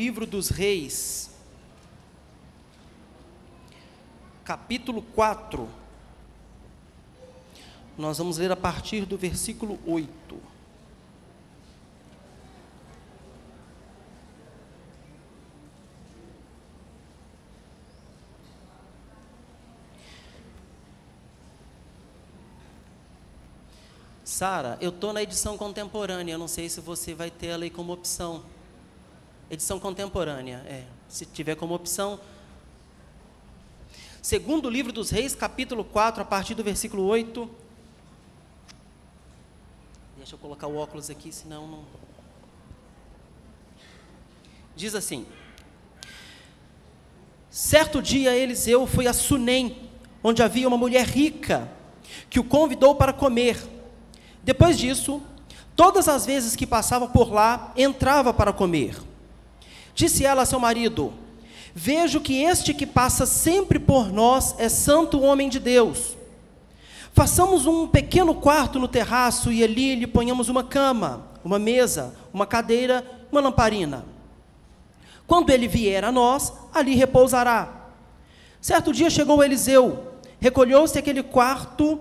Livro dos Reis, capítulo 4, nós vamos ler a partir do versículo 8. Sara, eu estou na edição contemporânea, eu não sei se você vai ter ela aí como opção. Edição contemporânea, se tiver como opção. Segundo livro dos Reis, capítulo 4, a partir do versículo 8. Deixa eu colocar o óculos aqui, senão não... Diz assim: certo dia Eliseu foi a Sunem, onde havia uma mulher rica, que o convidou para comer. Depois disso, todas as vezes que passava por lá, entrava para comer. Disse ela a seu marido: vejo que este que passa sempre por nós é santo homem de Deus. Façamos um pequeno quarto no terraço e ali lhe ponhamos uma cama, uma mesa, uma cadeira, uma lamparina. Quando ele vier a nós, ali repousará. Certo dia chegou Eliseu, recolheu-se àquele quarto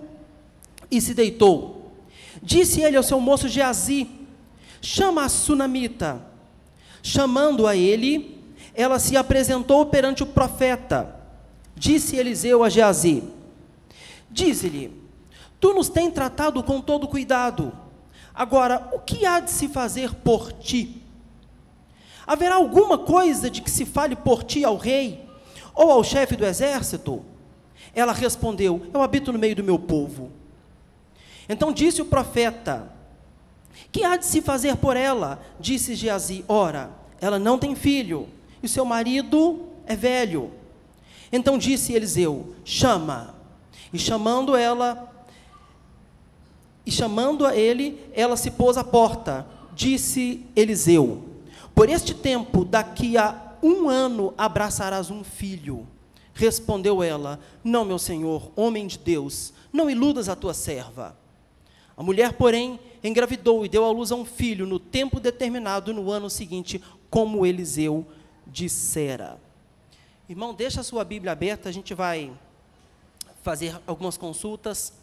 e se deitou. Disse ele ao seu moço Geazi: chama a sunamita. Chamando a ele, ela se apresentou perante o profeta. Disse Eliseu a Geazi: dize-lhe, tu nos tens tratado com todo cuidado. Agora, o que há de se fazer por ti? Haverá alguma coisa de que se fale por ti ao rei, ou ao chefe do exército? Ela respondeu: eu habito no meio do meu povo. Então disse o profeta: que há de se fazer por ela? Disse Geazi: ora, ela não tem filho, e seu marido é velho. Então disse Eliseu: chama. E chamando a ele, ela se pôs à porta. Disse Eliseu: por este tempo, daqui a 1 ano, abraçarás um filho. Respondeu ela: não, meu senhor, homem de Deus, não iludas a tua serva. A mulher, porém, engravidou e deu à luz a um filho no tempo determinado, no ano seguinte, como Eliseu dissera. Irmão, deixa a sua Bíblia aberta, a gente vai fazer algumas consultas.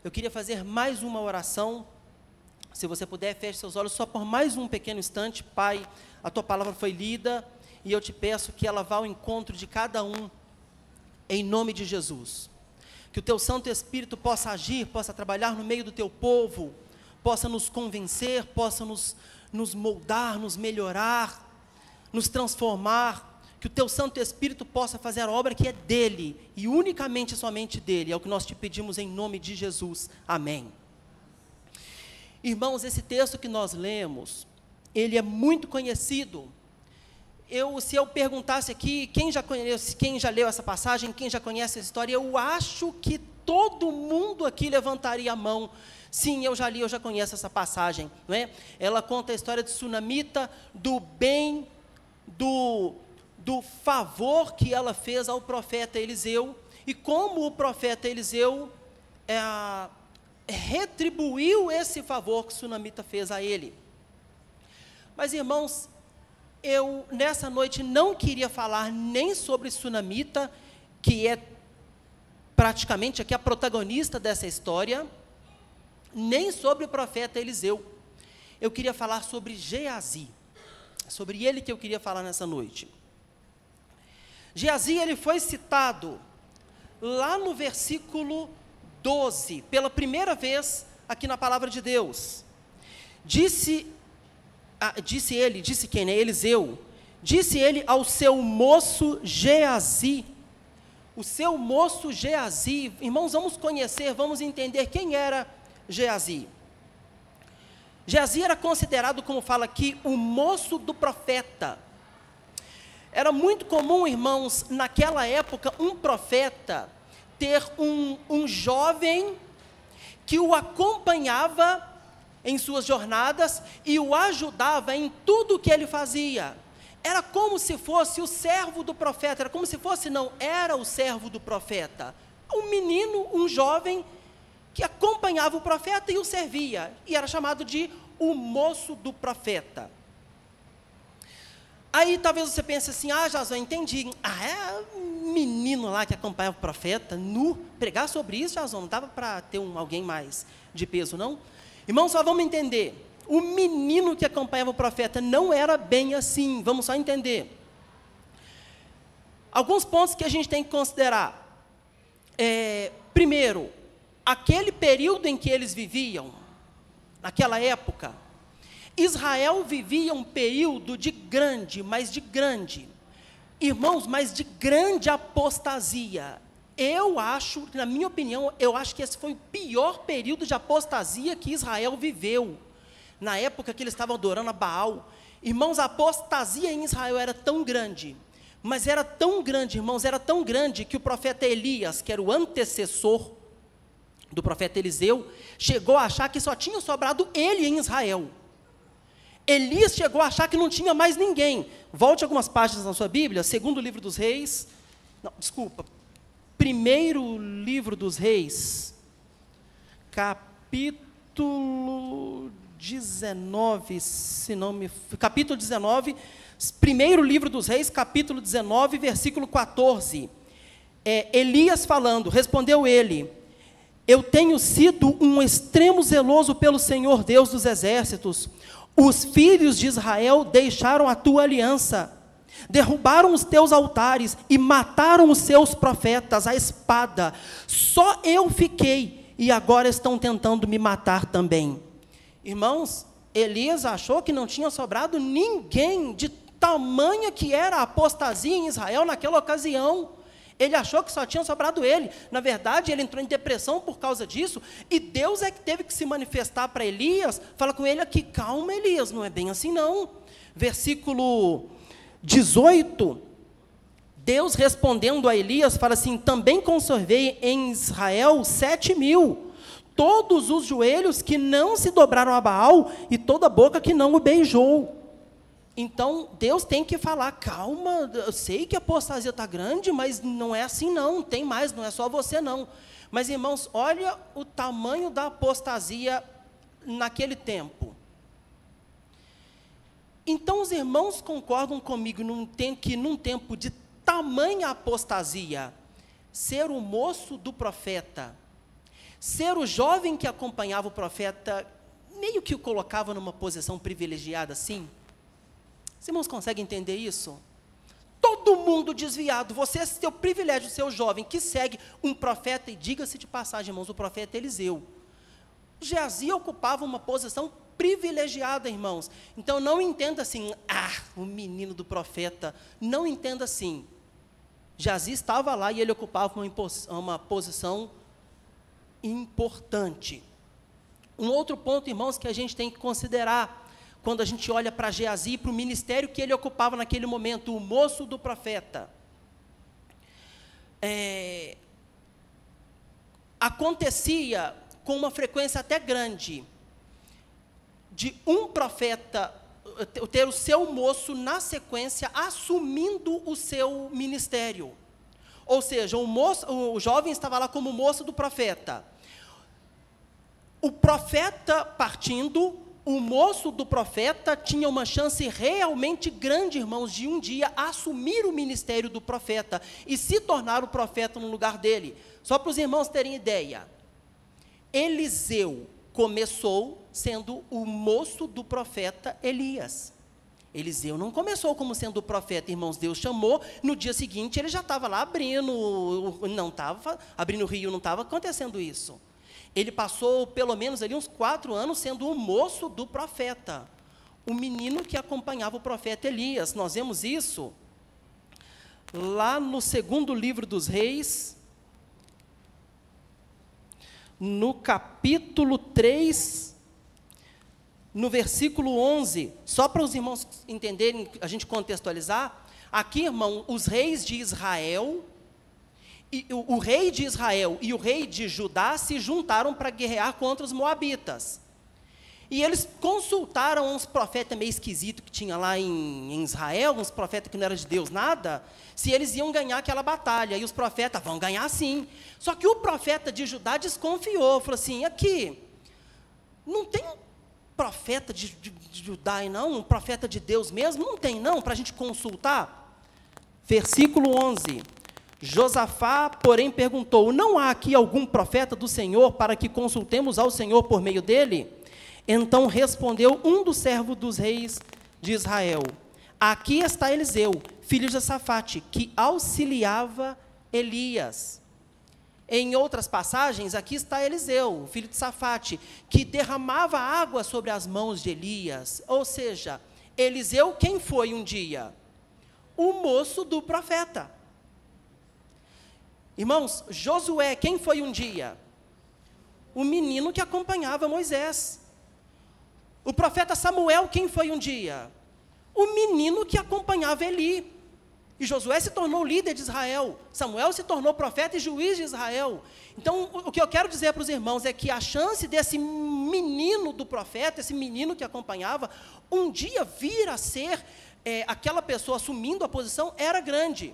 Eu queria fazer mais uma oração. Se você puder, feche seus olhos só por mais um pequeno instante. Pai, a tua palavra foi lida e eu te peço que ela vá ao encontro de cada um, em nome de Jesus. Que o teu Santo Espírito possa agir, possa trabalhar no meio do teu povo, possa nos convencer, possa nos moldar, nos melhorar, nos transformar. Que o teu Santo Espírito possa fazer a obra que é dele, e unicamente e somente dele. É o que nós te pedimos em nome de Jesus. Amém. Irmãos, esse texto que nós lemos, ele é muito conhecido. Se eu perguntasse aqui, quem já conhece, quem já leu essa passagem, quem já conhece essa história, eu acho que todo mundo aqui levantaria a mão. Sim, eu já li, eu já conheço essa passagem, não é? Ela conta a história de Sunamita, do bem, do favor que ela fez ao profeta Eliseu, e como o profeta Eliseu retribuiu esse favor que Sunamita fez a ele. Mas, irmãos, eu, nessa noite, não queria falar nem sobre Sunamita, que é praticamente aqui a protagonista dessa história, nem sobre o profeta Eliseu. Eu queria falar sobre Geazi, sobre ele que eu queria falar nessa noite. Geazi, ele foi citado lá no versículo 12, pela primeira vez aqui na palavra de Deus. Disse quem, né? Eliseu, disse ele ao seu moço Geazi. O seu moço Geazi, irmãos, vamos conhecer, vamos entender quem era Geazi. Geazi era considerado, como fala aqui, o moço do profeta. Era muito comum, irmãos, naquela época, um profeta ter um jovem que o acompanhava em suas jornadas e o ajudava em tudo o que ele fazia. Era como se fosse o servo do profeta, era o servo do profeta. Um menino, um jovem, que acompanhava o profeta e o servia, e era chamado de o moço do profeta. Aí talvez você pense assim, Jason, entendi. É um menino lá que acompanhava o profeta, pregar sobre isso, Jason, não dava para ter alguém mais de peso, não? Irmãos, só vamos entender. O menino que acompanhava o profeta não era bem assim, vamos só entender. Alguns pontos que a gente tem que considerar. Primeiro, aquele período em que eles viviam, naquela época, Israel vivia um período de grande, irmãos, mas de grande apostasia. Eu acho, na minha opinião, que esse foi o pior período de apostasia que Israel viveu. Na época que eles estavam adorando a Baal. Irmãos, a apostasia em Israel era tão grande, mas era tão grande, irmãos, era tão grande que o profeta Elias, que era o antecessor do profeta Eliseu, chegou a achar que só tinha sobrado ele em Israel. Elias chegou a achar que não tinha mais ninguém. Volte algumas páginas na sua Bíblia, segundo livro dos reis, primeiro livro dos reis, capítulo 19, capítulo 19, primeiro livro dos reis, capítulo 19, versículo 14, Elias falando, respondeu ele, eu tenho sido um extremo zeloso pelo Senhor Deus dos exércitos, os filhos de Israel deixaram a tua aliança, derrubaram os teus altares e mataram os seus profetas à espada, só eu fiquei, e agora estão tentando me matar também. Irmãos, Elias achou que não tinha sobrado ninguém, de tamanha que era a apostasia em Israel naquela ocasião. Ele achou que só tinha sobrado ele. Na verdade, ele entrou em depressão por causa disso, e Deus é que teve que se manifestar para Elias, fala com ele aqui, calma Elias, não é bem assim não. Versículo 18, Deus respondendo a Elias, fala assim, também conservei em Israel 7.000, todos os joelhos que não se dobraram a Baal, e toda a boca que não o beijou. Então, Deus tem que falar, calma, eu sei que a apostasia está grande, mas não é assim não, tem mais, não é só você não. Mas, irmãos, olha o tamanho da apostasia naquele tempo. Então, os irmãos concordam comigo que num tempo de tamanha apostasia, ser o moço do profeta, ser o jovem que acompanhava o profeta, meio que o colocava numa posição privilegiada assim? Os irmãos conseguem entender isso? Todo mundo desviado, você tem o privilégio de ser o jovem que segue um profeta, e diga-se de passagem, irmãos, o profeta Eliseu. Geazi ocupava uma posição privilegiada, irmãos. Então, não entenda assim, o menino do profeta, não entenda assim. Geazi estava lá e ele ocupava uma posição importante. Um outro ponto, irmãos, que a gente tem que considerar, quando a gente olha para Geazi, para o ministério que ele ocupava naquele momento, o moço do profeta. Acontecia com uma frequência até grande, de um profeta ter o seu moço na sequência assumindo o seu ministério. Ou seja, o jovem estava lá como moço do profeta. O profeta partindo, o moço do profeta tinha uma chance realmente grande, irmãos, de um dia assumir o ministério do profeta e se tornar o profeta no lugar dele. Só para os irmãos terem ideia, Eliseu começou sendo o moço do profeta Elias. Eliseu não começou como sendo o profeta, irmãos, Deus chamou, no dia seguinte ele já estava lá abrindo o rio, não estava acontecendo isso. Ele passou pelo menos ali uns 4 anos sendo o moço do profeta, o menino que acompanhava o profeta Elias. Nós vemos isso lá no segundo livro dos reis, no capítulo 3, no versículo 11, só para os irmãos entenderem, a gente contextualizar, aqui, irmão, os reis de Israel, o rei de Israel e o rei de Judá se juntaram para guerrear contra os moabitas. E eles consultaram uns profetas meio esquisitos que tinha lá em Israel, uns profetas que não eram de Deus nada, se eles iam ganhar aquela batalha. E os profetas, vão ganhar sim. Só que o profeta de Judá desconfiou, falou assim, aqui, não tem profeta de Judá, e não, um profeta de Deus mesmo? Não tem não, para a gente consultar? Versículo 11, Josafá, porém, perguntou, não há aqui algum profeta do Senhor para que consultemos ao Senhor por meio dele? Então respondeu um dos servos dos reis de Israel, aqui está Eliseu, filho de Safate, que auxiliava Elias. Em outras passagens, aqui está Eliseu, filho de Safate, que derramava água sobre as mãos de Elias. Ou seja, Eliseu, quem foi um dia? O moço do profeta. Irmãos, Josué, quem foi um dia? O menino que acompanhava Moisés. O profeta Samuel, quem foi um dia? O menino que acompanhava Eli. E Josué se tornou líder de Israel, Samuel se tornou profeta e juiz de Israel. Então, o que eu quero dizer para os irmãos é que a chance desse menino do profeta, esse menino que acompanhava, um dia vir a ser aquela pessoa assumindo a posição, era grande.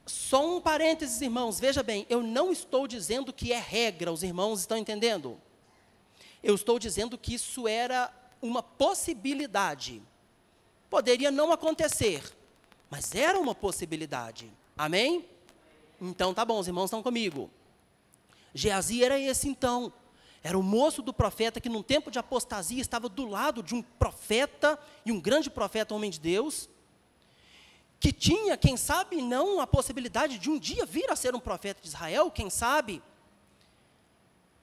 Só um parênteses, irmãos, veja bem, eu não estou dizendo que é regra, os irmãos estão entendendo? Eu estou dizendo que isso era uma possibilidade. Poderia não acontecer, mas era uma possibilidade. Amém? Então, tá bom, os irmãos estão comigo. Geazi era esse então. Era o moço do profeta que, num tempo de apostasia, estava do lado de um profeta, e um grande profeta, homem de Deus, que tinha, quem sabe, não a possibilidade de um dia vir a ser um profeta de Israel, quem sabe.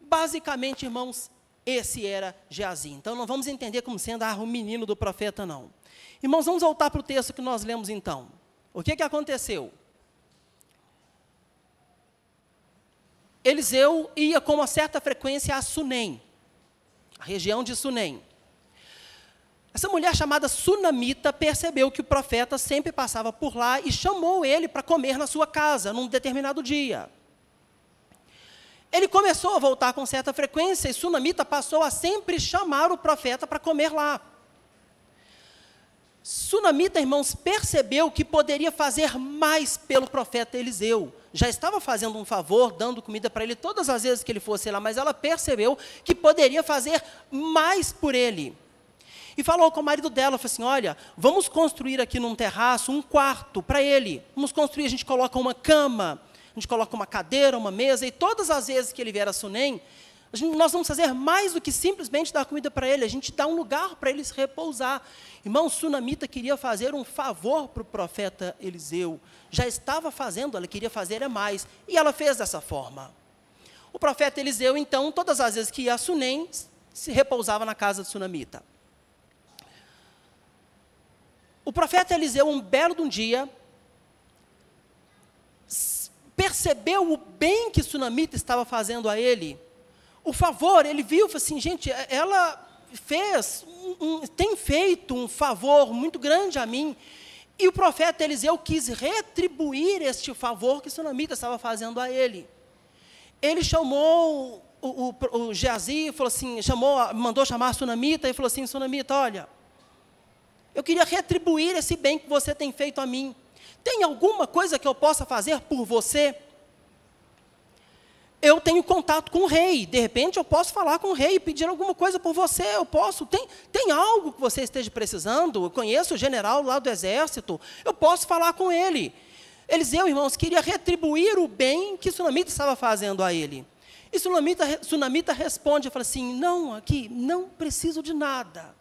Basicamente, irmãos, esse era Geazi. Então, não vamos entender como sendo o menino do profeta, não. Irmãos, vamos voltar para o texto que nós lemos então. O que aconteceu? Eliseu ia com uma certa frequência a Sunem, a região de Sunem. Essa mulher chamada Sunamita percebeu que o profeta sempre passava por lá e chamou ele para comer na sua casa, num determinado dia. Ele começou a voltar com certa frequência e Sunamita passou a sempre chamar o profeta para comer lá. Sunamita, irmãos, percebeu que poderia fazer mais pelo profeta Eliseu. Já estava fazendo um favor, dando comida para ele todas as vezes que ele fosse lá, mas ela percebeu que poderia fazer mais por ele. E falou com o marido dela, falou assim, olha, vamos construir aqui num terraço um quarto para ele. Vamos construir, a gente coloca uma cama, a gente coloca uma cadeira, uma mesa, e todas as vezes que ele vier a Sunem, nós vamos fazer mais do que simplesmente dar comida para ele, a gente dá um lugar para ele se repousar. Irmão, Sunamita queria fazer um favor para o profeta Eliseu, já estava fazendo, ela queria fazer mais, e ela fez dessa forma. O profeta Eliseu, então, todas as vezes que ia a Sunem, se repousava na casa de Sunamita. O profeta Eliseu, um belo de um dia, percebeu o bem que Sunamita estava fazendo a ele, o favor, ele viu, falou assim, gente, ela tem feito um favor muito grande a mim, e o profeta Eliseu quis retribuir este favor que Sunamita estava fazendo a ele. Ele chamou o Geazi, falou assim, mandou chamar a Sunamita, e falou assim, Sunamita, olha, eu queria retribuir esse bem que você tem feito a mim. Tem alguma coisa que eu possa fazer por você? Eu tenho contato com o rei, de repente eu posso falar com o rei e pedir alguma coisa por você, eu posso, tem algo que você esteja precisando, eu conheço o general lá do exército, eu posso falar com ele. Eliseu, irmãos, queria retribuir o bem que Sunamita estava fazendo a ele. E Sunamita responde, fala assim, não, aqui, não preciso de nada.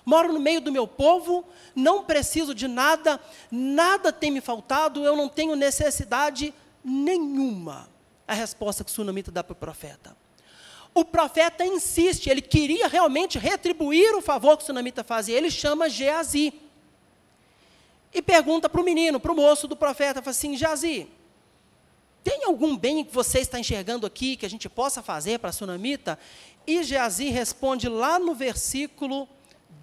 Moro no meio do meu povo, não preciso de nada, nada tem me faltado, eu não tenho necessidade nenhuma. A resposta que Sunamita dá para o profeta. O profeta insiste, ele queria realmente retribuir o favor que Sunamita fazia, ele chama Geazi. E pergunta para o menino, para o moço do profeta, fala assim, Geazi, tem algum bem que você está enxergando aqui, que a gente possa fazer para Sunamita? E Geazi responde lá no versículo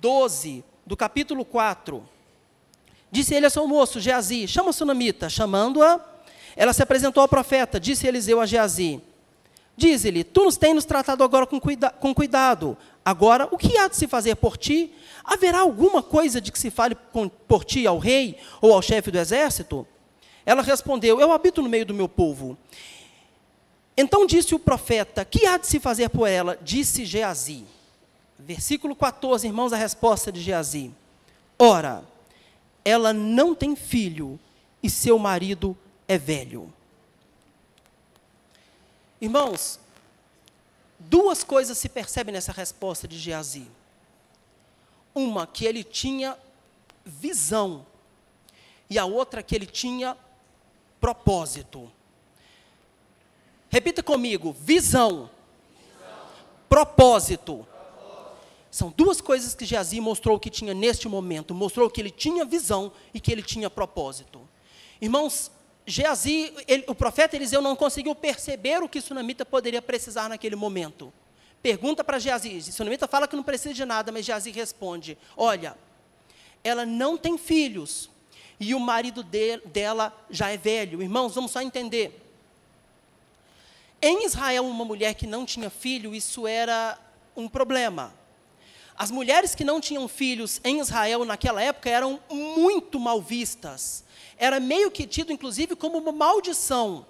12, do capítulo 4. Disse ele ao seu moço, Geazi, chama a Sunamita. Chamando-a, ela se apresentou ao profeta, disse Eliseu a Geazi, diz-lhe, tu nos tens nos tratado agora com cuidado, agora o que há de se fazer por ti? Haverá alguma coisa de que se fale por ti ao rei ou ao chefe do exército? Ela respondeu, eu habito no meio do meu povo. Então disse o profeta, que há de se fazer por ela? Disse Geazi, Versículo 14, irmãos, a resposta de Geazi. Ora, ela não tem filho e seu marido é velho. Irmãos, duas coisas se percebem nessa resposta de Geazi. Uma, que ele tinha visão, e a outra, que ele tinha propósito. Repita comigo: visão, propósito. São duas coisas que Geazi mostrou que tinha neste momento. Mostrou que ele tinha visão e que ele tinha propósito. Irmãos, Geazi, o profeta Eliseu não conseguiu perceber o que Sunamita poderia precisar naquele momento. Pergunta para Geazi. Sunamita fala que não precisa de nada, mas Geazi responde: olha, ela não tem filhos e o marido dela já é velho. Irmãos, vamos só entender. Em Israel, uma mulher que não tinha filho, isso era um problema. As mulheres que não tinham filhos em Israel naquela época eram muito mal vistas. Era meio que tido, inclusive, como uma maldição.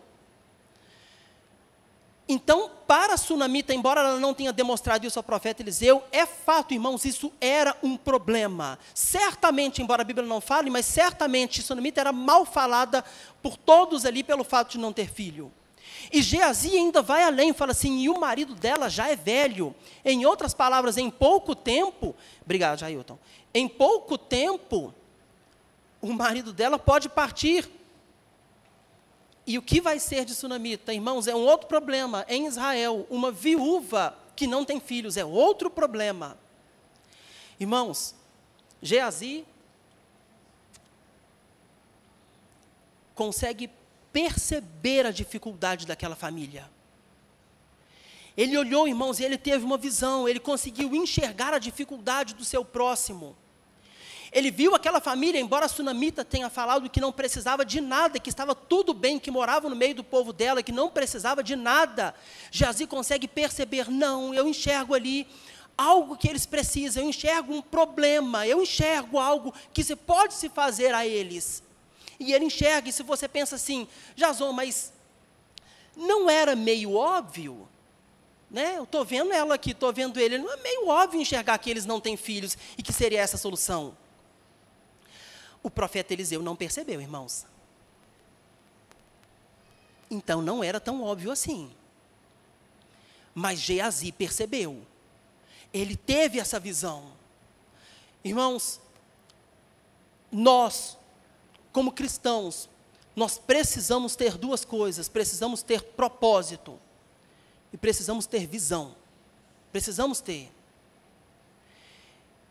Então, para a Sunamita, embora ela não tenha demonstrado isso ao profeta Eliseu, é fato, irmãos, isso era um problema. Certamente, embora a Bíblia não fale, mas certamente Sunamita era mal falada por todos ali pelo fato de não ter filho. E Geazi ainda vai além, fala assim: e o marido dela já é velho. Em outras palavras, em pouco tempo, obrigado, Jailton, em pouco tempo, o marido dela pode partir. E o que vai ser de Sunamita? Irmãos, é um outro problema. Em Israel, uma viúva que não tem filhos é outro problema. Irmãos, Geazi consegue perceber a dificuldade daquela família. Ele olhou, irmãos, e ele teve uma visão, ele conseguiu enxergar a dificuldade do seu próximo. Ele viu aquela família, embora a Sunamita tenha falado que não precisava de nada, que estava tudo bem, que morava no meio do povo dela, que não precisava de nada. Geazi consegue perceber: não, eu enxergo ali algo que eles precisam, eu enxergo um problema, eu enxergo algo que se pode se fazer a eles. E ele enxerga, e se você pensa assim: Jason, mas não era meio óbvio? Né? Eu estou vendo ela aqui, estou vendo ele, não é meio óbvio enxergar que eles não têm filhos e que seria essa a solução? O profeta Eliseu não percebeu, irmãos. Então não era tão óbvio assim. Mas Geazi percebeu. Ele teve essa visão. Irmãos, nós, como cristãos, nós precisamos ter duas coisas: precisamos ter propósito e precisamos ter visão. Precisamos ter.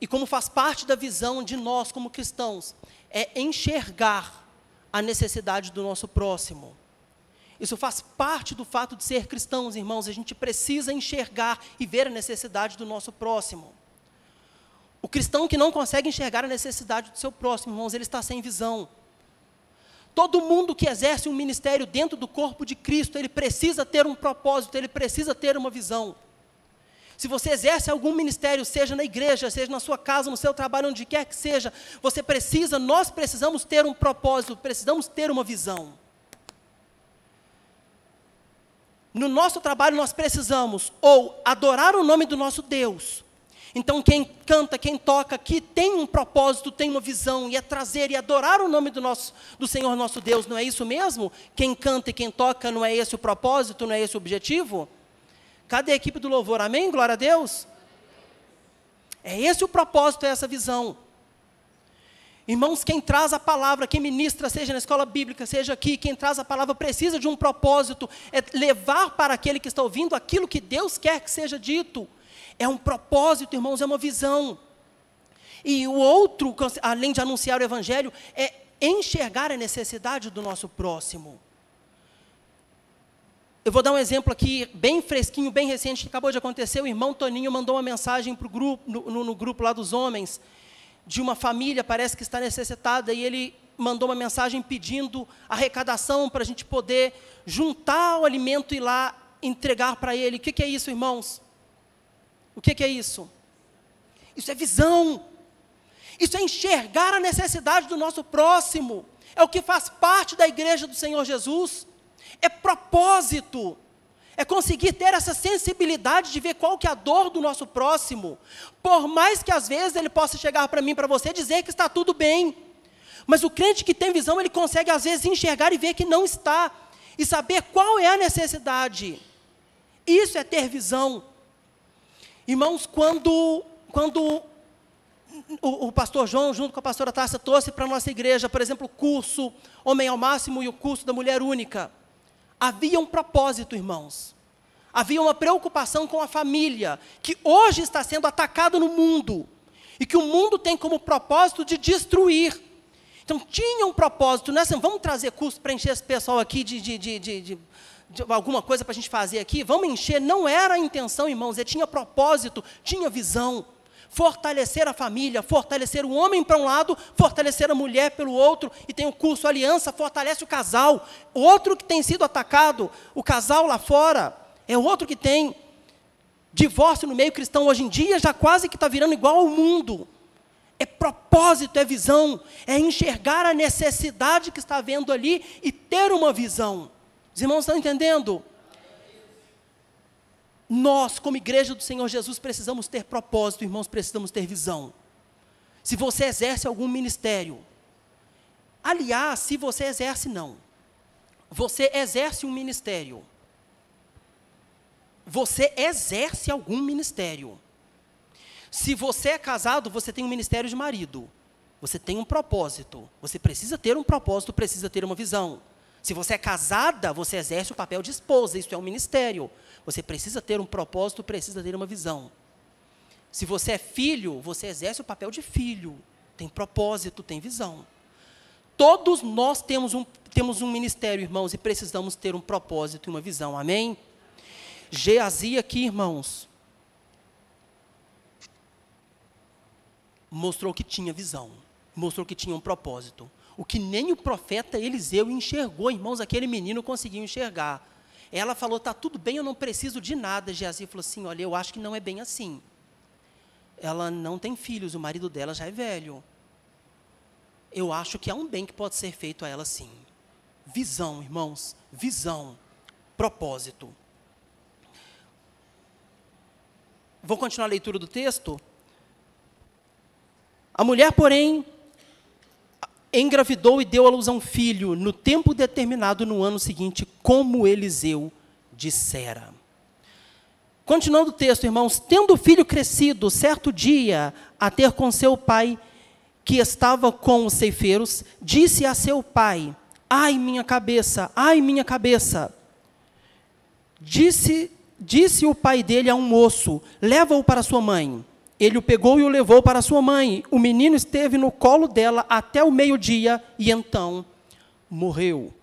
E como faz parte da visão de nós como cristãos, é enxergar a necessidade do nosso próximo. Isso faz parte do fato de ser cristãos, irmãos. A gente precisa enxergar e ver a necessidade do nosso próximo. O cristão que não consegue enxergar a necessidade do seu próximo, irmãos, ele está sem visão. Todo mundo que exerce um ministério dentro do corpo de Cristo, ele precisa ter um propósito, ele precisa ter uma visão. Se você exerce algum ministério, seja na igreja, seja na sua casa, no seu trabalho, onde quer que seja, nós precisamos ter um propósito, precisamos ter uma visão. No nosso trabalho nós precisamos ou adorar o nome do nosso Deus. Então quem canta, quem toca aqui tem um propósito, tem uma visão, e é trazer e adorar o nome do Senhor nosso Deus, não é isso mesmo? Quem canta e quem toca, não é esse o propósito, não é esse o objetivo? Cadê a equipe do louvor? Amém? Glória a Deus. É esse o propósito, é essa visão. Irmãos, quem traz a palavra, quem ministra, seja na escola bíblica, seja aqui, quem traz a palavra precisa de um propósito, é levar para aquele que está ouvindo aquilo que Deus quer que seja dito. É um propósito, irmãos, é uma visão. E o outro, além de anunciar o evangelho, é enxergar a necessidade do nosso próximo. Eu vou dar um exemplo aqui, bem fresquinho, bem recente, que acabou de acontecer. O irmão Toninho mandou uma mensagem para o grupo, no grupo lá dos homens, de uma família, parece que está necessitada, e ele mandou uma mensagem pedindo arrecadação para a gente poder juntar o alimento e ir lá entregar para ele. O que é isso, irmãos? O que é isso? Isso é visão. Isso é enxergar a necessidade do nosso próximo. É o que faz parte da igreja do Senhor Jesus. É propósito. É conseguir ter essa sensibilidade de ver qual que é a dor do nosso próximo. Por mais que às vezes ele possa chegar para mim, para você, dizer que está tudo bem. Mas o crente que tem visão, ele consegue às vezes enxergar e ver que não está. E saber qual é a necessidade. Isso é ter visão. Irmãos, quando o pastor João, junto com a pastora Tássia, trouxe para a nossa igreja, por exemplo, o curso Homem ao Máximo e o curso da Mulher Única, havia um propósito, irmãos. Havia uma preocupação com a família, que hoje está sendo atacada no mundo, e que o mundo tem como propósito de destruir. Então, tinha um propósito, não é assim, vamos trazer curso para encher esse pessoal aqui de alguma coisa para a gente fazer aqui, vamos encher. Não era a intenção, irmãos, tinha propósito, tinha visão. Fortalecer a família, fortalecer o homem para um lado, fortalecer a mulher pelo outro, e tem o curso Aliança, fortalece o casal. Outro que tem sido atacado, o casal lá fora, é outro que tem divórcio no meio cristão hoje em dia, já quase que está virando igual ao mundo. É propósito, é visão, é enxergar a necessidade que está havendo ali e ter uma visão. Os irmãos estão entendendo? Nós, como igreja do Senhor Jesus, precisamos ter propósito, irmãos, precisamos ter visão. Se você exerce algum ministério, aliás, se você exerce, não. Você exerce um ministério. Você exerce algum ministério. Se você é casado, você tem um ministério de marido. Você tem um propósito. Você precisa ter um propósito, precisa ter uma visão. Se você é casada, você exerce o papel de esposa, isso é um ministério. Você precisa ter um propósito, precisa ter uma visão. Se você é filho, você exerce o papel de filho. Tem propósito, tem visão. Todos nós temos um ministério, irmãos, e precisamos ter um propósito e uma visão, amém? Geazi aqui, irmãos, mostrou que tinha visão, mostrou que tinha um propósito. O que nem o profeta Eliseu enxergou, irmãos, aquele menino conseguiu enxergar. Ela falou, está tudo bem, eu não preciso de nada. Geazi falou assim, olha, eu acho que não é bem assim. Ela não tem filhos, o marido dela já é velho. Eu acho que há um bem que pode ser feito a ela sim. Visão, irmãos, visão, propósito. Vou continuar a leitura do texto. A mulher, porém, engravidou e deu à luz a um filho, no tempo determinado no ano seguinte, como Eliseu dissera. Continuando o texto, irmãos, tendo o filho crescido, certo dia, a ter com seu pai, que estava com os ceifeiros, disse a seu pai, ai minha cabeça, ai minha cabeça. Disse o pai dele a um moço, leva-o para sua mãe. Ele o pegou e o levou para sua mãe. O menino esteve no colo dela até o meio-dia e então morreu.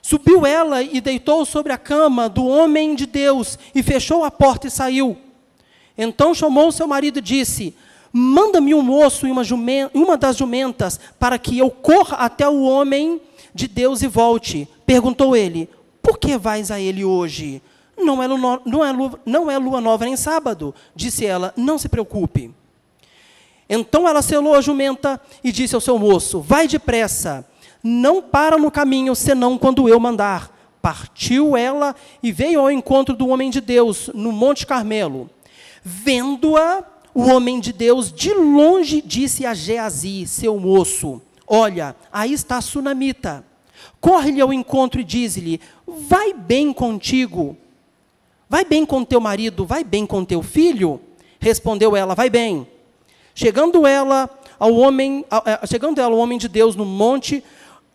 Subiu ela e deitou sobre a cama do homem de Deus e fechou a porta e saiu. Então chamou seu marido e disse, manda-me um moço e uma das jumentas para que eu corra até o homem de Deus e volte. Perguntou ele, por que vais a ele hoje? Não é lua nova nem sábado. Disse ela, não se preocupe. Então ela selou a jumenta e disse ao seu moço, vai depressa, não para no caminho, senão quando eu mandar. Partiu ela e veio ao encontro do homem de Deus, no Monte Carmelo. Vendo-a, o homem de Deus, de longe, disse a Geazi, seu moço, olha, aí está a sunamita. Corre-lhe ao encontro e diz-lhe, vai bem contigo. Vai bem com teu marido, vai bem com teu filho? Respondeu ela, vai bem. Chegando ela ao homem de Deus no monte,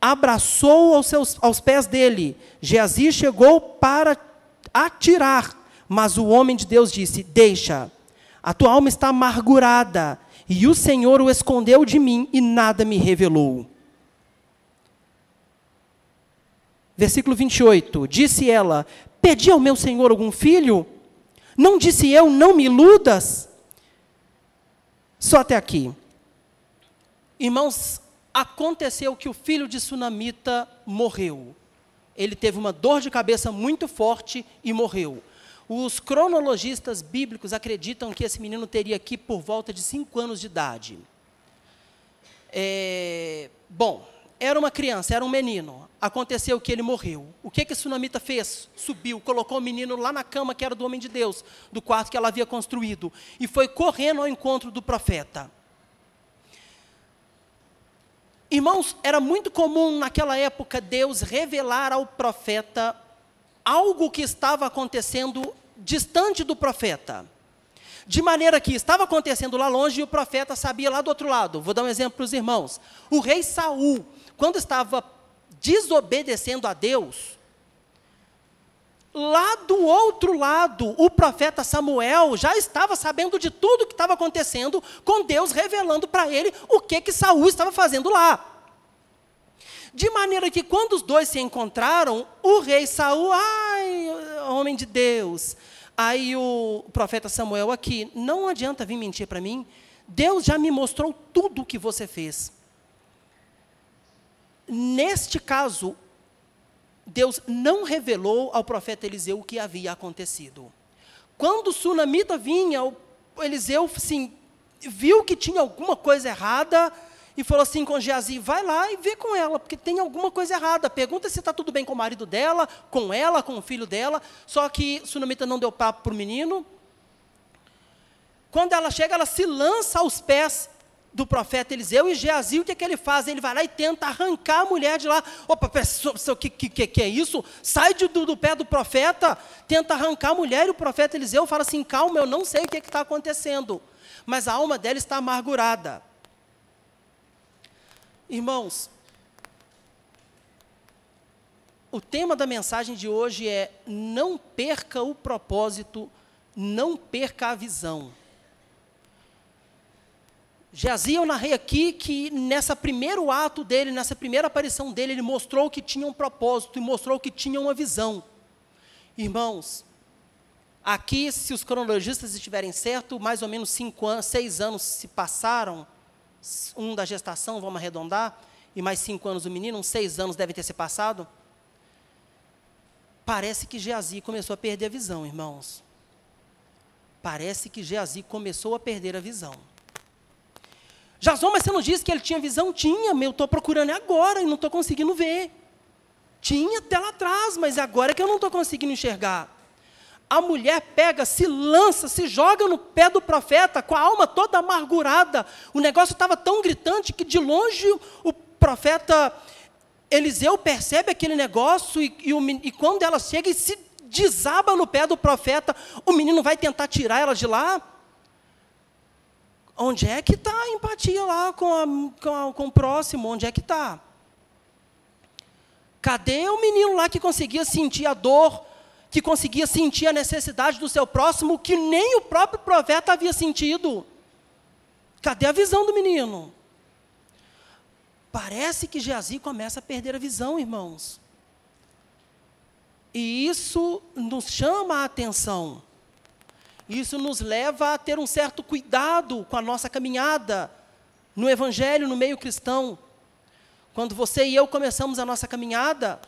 abraçou aos pés dele. Geazi chegou para atirar, mas o homem de Deus disse, deixa, a tua alma está amargurada, e o Senhor o escondeu de mim e nada me revelou. Versículo 28, disse ela, pedi ao meu Senhor algum filho? Não disse eu, não me iludas? Só até aqui. Irmãos, aconteceu que o filho de Sunamita morreu. Ele teve uma dor de cabeça muito forte e morreu. Os cronologistas bíblicos acreditam que esse menino teria aqui por volta de 5 anos de idade. era uma criança, era um menino. Aconteceu que ele morreu. O que a sunamita fez? Subiu, colocou o menino lá na cama que era do homem de Deus, do quarto que ela havia construído, e foi correndo ao encontro do profeta. Irmãos, era muito comum naquela época Deus revelar ao profeta algo que estava acontecendo distante do profeta. De maneira que estava acontecendo lá longe e o profeta sabia lá do outro lado. Vou dar um exemplo para os irmãos. O rei Saul, quando estava desobedecendo a Deus, lá do outro lado, o profeta Samuel já estava sabendo de tudo que estava acontecendo, com Deus revelando para ele o que Saul estava fazendo lá. De maneira que quando os dois se encontraram, o rei Saul, ai, homem de Deus, aí o profeta Samuel aqui, não adianta vir mentir para mim, Deus já me mostrou tudo o que você fez. Neste caso, Deus não revelou ao profeta Eliseu o que havia acontecido. Quando o sunamita vinha, o Eliseu assim, viu que tinha alguma coisa errada e falou assim com Geazi, vai lá e vê com ela, porque tem alguma coisa errada. Pergunta se está tudo bem com o marido dela, com ela, com o filho dela. Só que o sunamita não deu papo para o menino. Quando ela chega, ela se lança aos pés do profeta Eliseu, e Geazi, o que é que ele faz? Ele vai lá e tenta arrancar a mulher de lá. Opa, o que é isso? Sai do pé do profeta, tenta arrancar a mulher, e o profeta Eliseu fala assim, calma, eu não sei o que está acontecendo, mas a alma dela está amargurada. Irmãos, o tema da mensagem de hoje é, não perca o propósito, não perca a visão. Geazi, eu narrei aqui que nesse primeiro ato dele, nessa primeira aparição dele, ele mostrou que tinha um propósito e mostrou que tinha uma visão. Irmãos, aqui, se os cronologistas estiverem certos, mais ou menos 6 anos se passaram, um da gestação, vamos arredondar, e mais 5 anos do menino, uns 6 anos devem ter se passado. Parece que Geazi começou a perder a visão, irmãos. Parece que Geazi começou a perder a visão. Jason, mas você não disse que ele tinha visão? Tinha, eu estou procurando agora e não estou conseguindo ver. Tinha até lá atrás, mas agora é que eu não estou conseguindo enxergar. A mulher pega, se lança, se joga no pé do profeta, com a alma toda amargurada. O negócio estava tão gritante que de longe o profeta Eliseu percebe aquele negócio e quando ela chega e se desaba no pé do profeta, o menino vai tentar tirar ela de lá. Onde é que está a empatia lá com o próximo? Onde é que está? Cadê o menino lá que conseguia sentir a dor, que conseguia sentir a necessidade do seu próximo, que nem o próprio profeta havia sentido? Cadê a visão do menino? Parece que Geazi começa a perder a visão, irmãos. E isso nos chama a atenção. Isso nos leva a ter um certo cuidado com a nossa caminhada no Evangelho, no meio cristão. Quando você e eu começamos a nossa caminhada,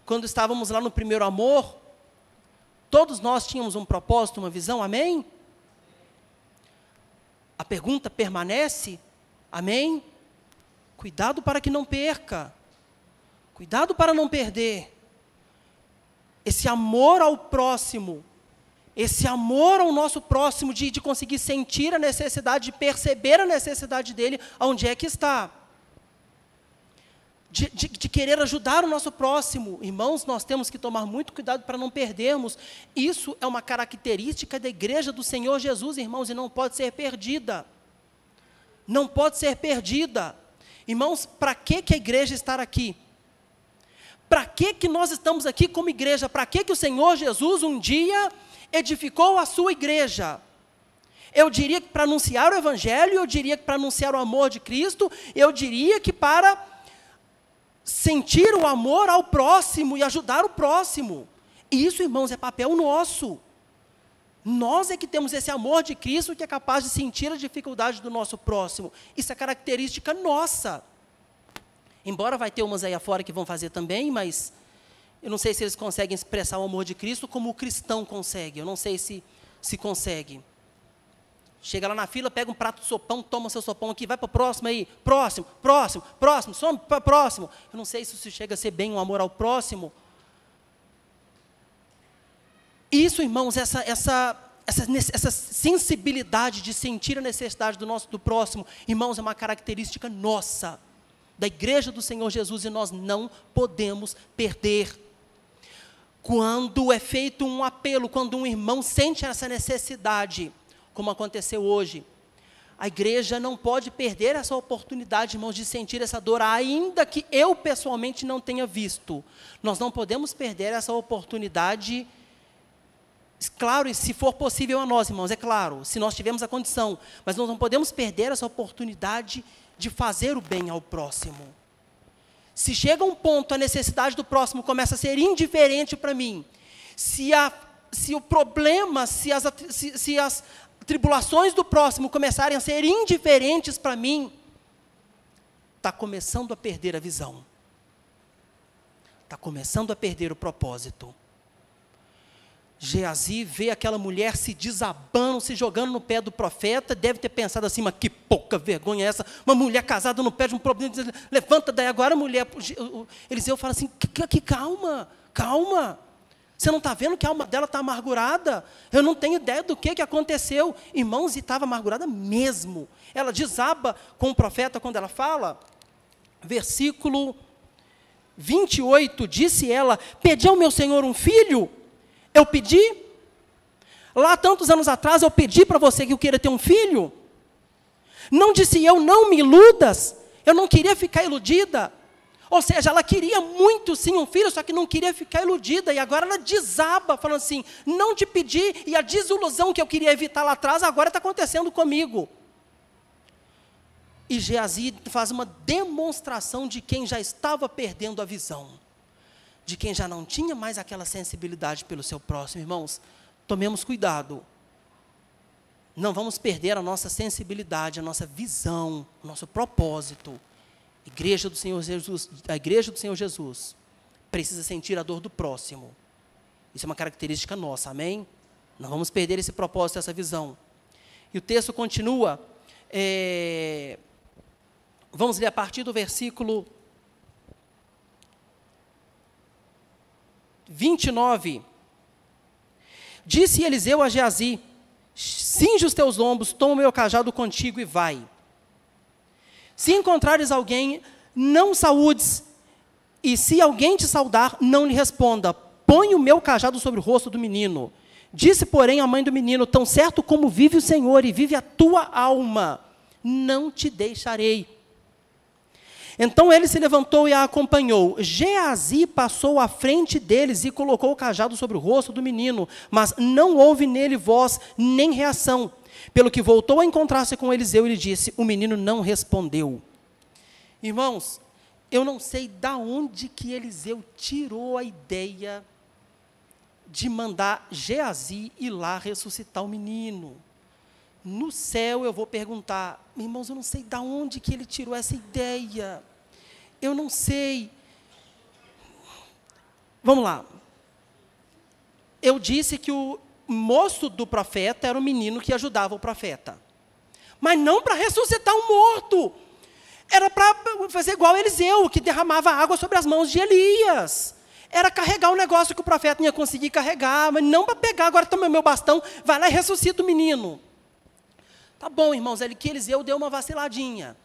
quando estávamos lá no primeiro amor, todos nós tínhamos um propósito, uma visão, amém? A pergunta permanece, amém? Cuidado para que não perca, cuidado para não perder. Esse amor ao próximo, esse amor ao nosso próximo, de conseguir sentir a necessidade, de perceber a necessidade dele, onde é que está. De querer ajudar o nosso próximo. Irmãos, nós temos que tomar muito cuidado para não perdermos. Isso é uma característica da igreja do Senhor Jesus, irmãos, e não pode ser perdida. Não pode ser perdida. Irmãos, para que a igreja está aqui? Para que nós estamos aqui como igreja? Para que o Senhor Jesus um dia edificou a sua igreja? Eu diria que para anunciar o Evangelho, eu diria que para anunciar o amor de Cristo, eu diria que para sentir o amor ao próximo e ajudar o próximo. E isso, irmãos, é papel nosso. Nós é que temos esse amor de Cristo que é capaz de sentir a dificuldade do nosso próximo. Isso é característica nossa. Embora vai ter umas aí afora que vão fazer também, mas eu não sei se eles conseguem expressar o amor de Cristo como o cristão consegue. Eu não sei se consegue. Chega lá na fila, pega um prato de sopão, toma seu sopão aqui, vai para o próximo aí, próximo, some para o próximo. Eu não sei se isso chega a ser bem um amor ao próximo. Isso, irmãos, essa sensibilidade de sentir a necessidade do próximo, irmãos, é uma característica nossa, da igreja do Senhor Jesus, e nós não podemos perder. Quando é feito um apelo, quando um irmão sente essa necessidade, como aconteceu hoje, a igreja não pode perder essa oportunidade, irmãos, de sentir essa dor, ainda que eu pessoalmente não tenha visto. Nós não podemos perder essa oportunidade, claro, e se for possível a nós, irmãos, é claro, se nós tivermos a condição, mas nós não podemos perder essa oportunidade de fazer o bem ao próximo. Se chega um ponto, a necessidade do próximo começa a ser indiferente para mim, se o problema, se as tribulações do próximo começarem a ser indiferentes para mim, está começando a perder a visão, está começando a perder o propósito. Geazi vê aquela mulher se desabando, se jogando no pé do profeta, deve ter pensado assim, mas que pouca vergonha é essa, uma mulher casada no pé de um problema, levanta daí agora a mulher. Eliseu fala assim, calma, você não está vendo que a alma dela está amargurada? Eu não tenho ideia do que aconteceu. Irmãos, e estava amargurada mesmo. Ela desaba com o profeta quando ela fala, versículo 28, disse ela, pedi ao meu senhor um filho? Eu pedi? Lá tantos anos atrás eu pedi para você que eu queria ter um filho? Não disse eu, não me iludas? Eu não queria ficar iludida. Ou seja, ela queria muito sim um filho, só que não queria ficar iludida, e agora ela desaba, falando assim, não te pedi, e a desilusão que eu queria evitar lá atrás, agora está acontecendo comigo. E Geazi faz uma demonstração de quem já estava perdendo a visão, de quem já não tinha mais aquela sensibilidade pelo seu próximo. Irmãos, tomemos cuidado, não vamos perder a nossa sensibilidade, a nossa visão, o nosso propósito. A igreja do Senhor Jesus precisa sentir a dor do próximo. Isso é uma característica nossa, amém? Não vamos perder esse propósito, essa visão. E o texto continua, vamos ler a partir do versículo 29. Disse Eliseu a Geazi, cinge os teus lombos, toma o meu cajado contigo e vai. Se encontrares alguém, não saúdes, e se alguém te saudar, não lhe responda. Põe o meu cajado sobre o rosto do menino. Disse, porém, a mãe do menino, tão certo como vive o Senhor e vive a tua alma, não te deixarei. Então ele se levantou e a acompanhou. Geazi passou à frente deles e colocou o cajado sobre o rosto do menino, mas não houve nele voz nem reação. Pelo que voltou a encontrar-se com Eliseu e lhe disse, o menino não respondeu. Irmãos, eu não sei da onde que Eliseu tirou a ideia de mandar Geazi ir lá ressuscitar o menino. No céu eu vou perguntar, irmãos, eu não sei da onde que ele tirou essa ideia. Eu não sei. Vamos lá. Eu disse que o moço do profeta era o menino que ajudava o profeta. Mas não para ressuscitar um morto. Era para fazer igual Eliseu, que derramava água sobre as mãos de Elias. Era carregar um negócio que o profeta não ia conseguir carregar, mas não para pegar, agora toma meu bastão, vai lá e ressuscita o menino. Tá bom, irmãos, que Eliseu deu uma vaciladinha.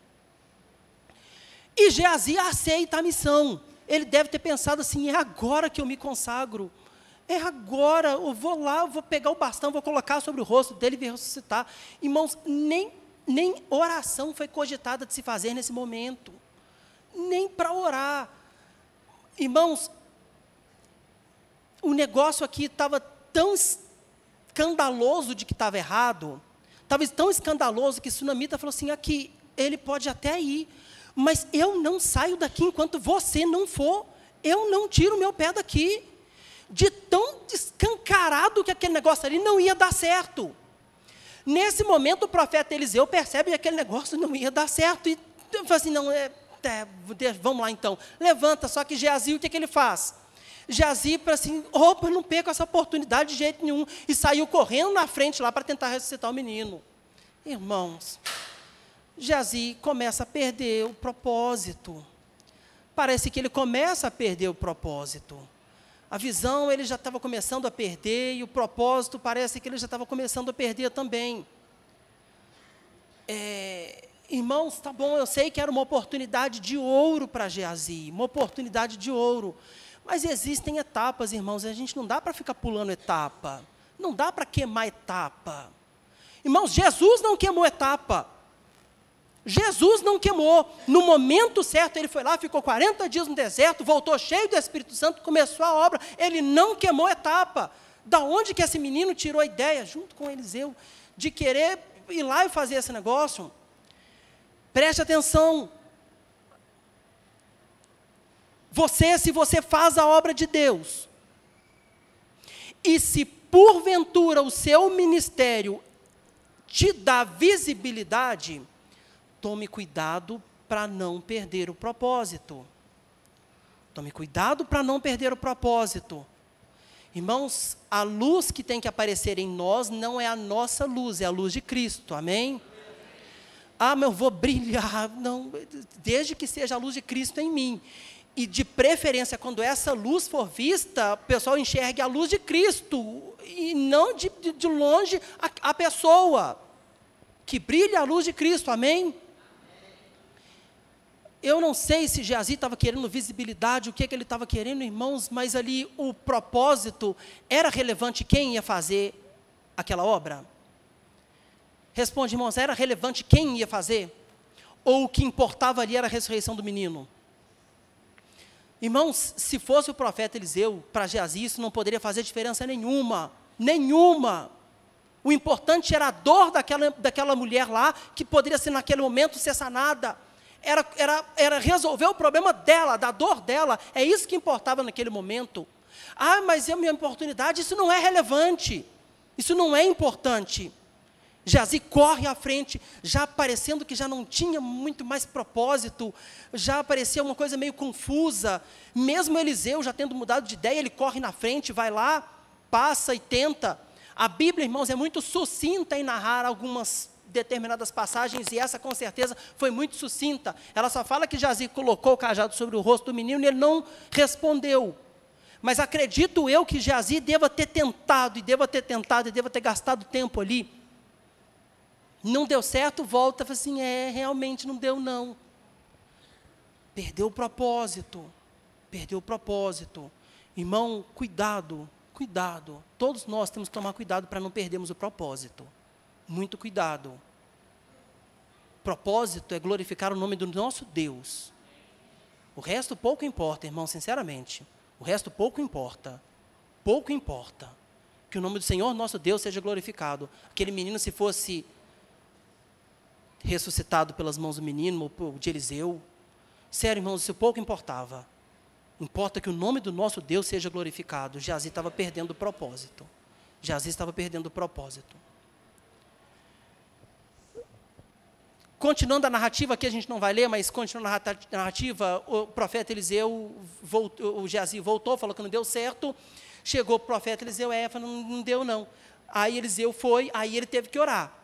E Geazi aceita a missão. Ele deve ter pensado assim, é agora que eu me consagro. É agora, eu vou lá, eu vou pegar o bastão, vou colocar sobre o rosto dele e ressuscitar. Irmãos, nem oração foi cogitada de se fazer nesse momento. Nem para orar. Irmãos, o negócio aqui estava tão escandaloso de que estava errado, estava tão escandaloso que o Sunamita falou assim, aqui, ele pode até ir, mas eu não saio daqui enquanto você não for, eu não tiro o meu pé daqui. De tão escancarado que aquele negócio ali não ia dar certo. Nesse momento, o profeta Eliseu percebe que aquele negócio não ia dar certo, e fala assim, não, vamos lá então, levanta, só que Geazi, o que ele faz? Geazi, para assim, opa, não perco essa oportunidade de jeito nenhum, e saiu correndo na frente lá para tentar ressuscitar o menino. Irmãos, Geazi começa a perder o propósito. Parece que ele começa a perder o propósito. A visão ele já estava começando a perder e o propósito parece que ele já estava começando a perder também. Irmãos, tá bom, eu sei que era uma oportunidade de ouro para Geazi, uma oportunidade de ouro. Mas existem etapas, irmãos, a gente não dá para ficar pulando etapa. Não dá para queimar etapa. Irmãos, Jesus não queimou etapa. Jesus não queimou. No momento certo, ele foi lá, ficou 40 dias no deserto, voltou cheio do Espírito Santo, começou a obra. Ele não queimou etapa. Da onde que esse menino tirou a ideia, junto com Eliseu, de querer ir lá e fazer esse negócio? Preste atenção. Se você faz a obra de Deus, e se porventura o seu ministério te dá visibilidade, tome cuidado para não perder o propósito. Tome cuidado para não perder o propósito. Irmãos, a luz que tem que aparecer em nós não é a nossa luz, é a luz de Cristo, amém? Ah, mas eu vou brilhar, não, desde que seja a luz de Cristo em mim. E de preferência, quando essa luz for vista, o pessoal enxergue a luz de Cristo, e não de longe a pessoa, que brilha a luz de Cristo, amém? Eu não sei se Geazi estava querendo visibilidade, o que ele estava querendo, irmãos, mas ali o propósito era relevante quem ia fazer aquela obra? Responde, irmãos, era relevante quem ia fazer? Ou o que importava ali era a ressurreição do menino? Irmãos, se fosse o profeta Eliseu, para Geazi, isso não poderia fazer diferença nenhuma. Nenhuma. O importante era a dor daquela mulher lá, que poderia ser naquele momento ser sanada. Era resolver o problema dela, da dor dela. É isso que importava naquele momento. Ah, mas é a minha oportunidade, isso não é relevante. Isso não é importante. Geazi corre à frente, já parecendo que já não tinha muito mais propósito, já parecia uma coisa meio confusa. Mesmo Eliseu já tendo mudado de ideia, ele corre na frente, vai lá, passa e tenta. A Bíblia, irmãos, é muito sucinta em narrar algumas determinadas passagens, e essa com certeza foi muito sucinta. Ela só fala que Geazi colocou o cajado sobre o rosto do menino e ele não respondeu. Mas acredito eu que Geazi deva ter tentado, e deva ter gastado tempo ali. Não deu certo, volta e fala assim, realmente não deu não. Perdeu o propósito. Irmão, cuidado. Todos nós temos que tomar cuidado para não perdermos o propósito. Muito cuidado. Propósito é glorificar o nome do nosso Deus. O resto pouco importa, irmão, sinceramente. O resto pouco importa. Pouco importa. Que o nome do Senhor nosso Deus seja glorificado. Aquele menino, se fosse ressuscitado pelas mãos do menino, ou de Eliseu, sério, irmãos, isso pouco importava. Importa que o nome do nosso Deus seja glorificado. Geazi estava perdendo o propósito. Continuando a narrativa, aqui a gente não vai ler, mas continuando a narrativa, o profeta Eliseu, o Geazi voltou, falou que não deu certo. Chegou o profeta Eliseu, falou, não deu não. Aí Eliseu foi, aí ele teve que orar.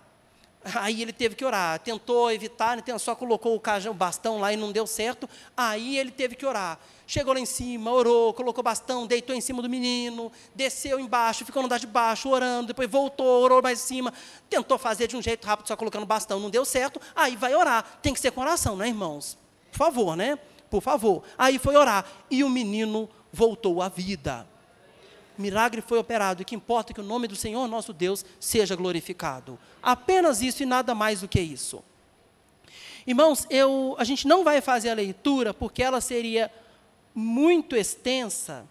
Tentou evitar, só colocou o bastão lá e não deu certo. Aí ele teve que orar. Chegou lá em cima, orou, colocou o bastão, deitou em cima do menino, desceu embaixo, ficou no andar de baixo, orando, depois voltou, orou mais em cima, tentou fazer de um jeito rápido, só colocando o bastão, não deu certo, aí vai orar. Tem que ser com oração, né, irmãos? Por favor, né? Por favor. Aí foi orar, e o menino voltou à vida. Milagre foi operado, e o que importa é que o nome do Senhor nosso Deus seja glorificado. Apenas isso e nada mais do que isso. Irmãos, a gente não vai fazer a leitura, porque ela seria muito extensa.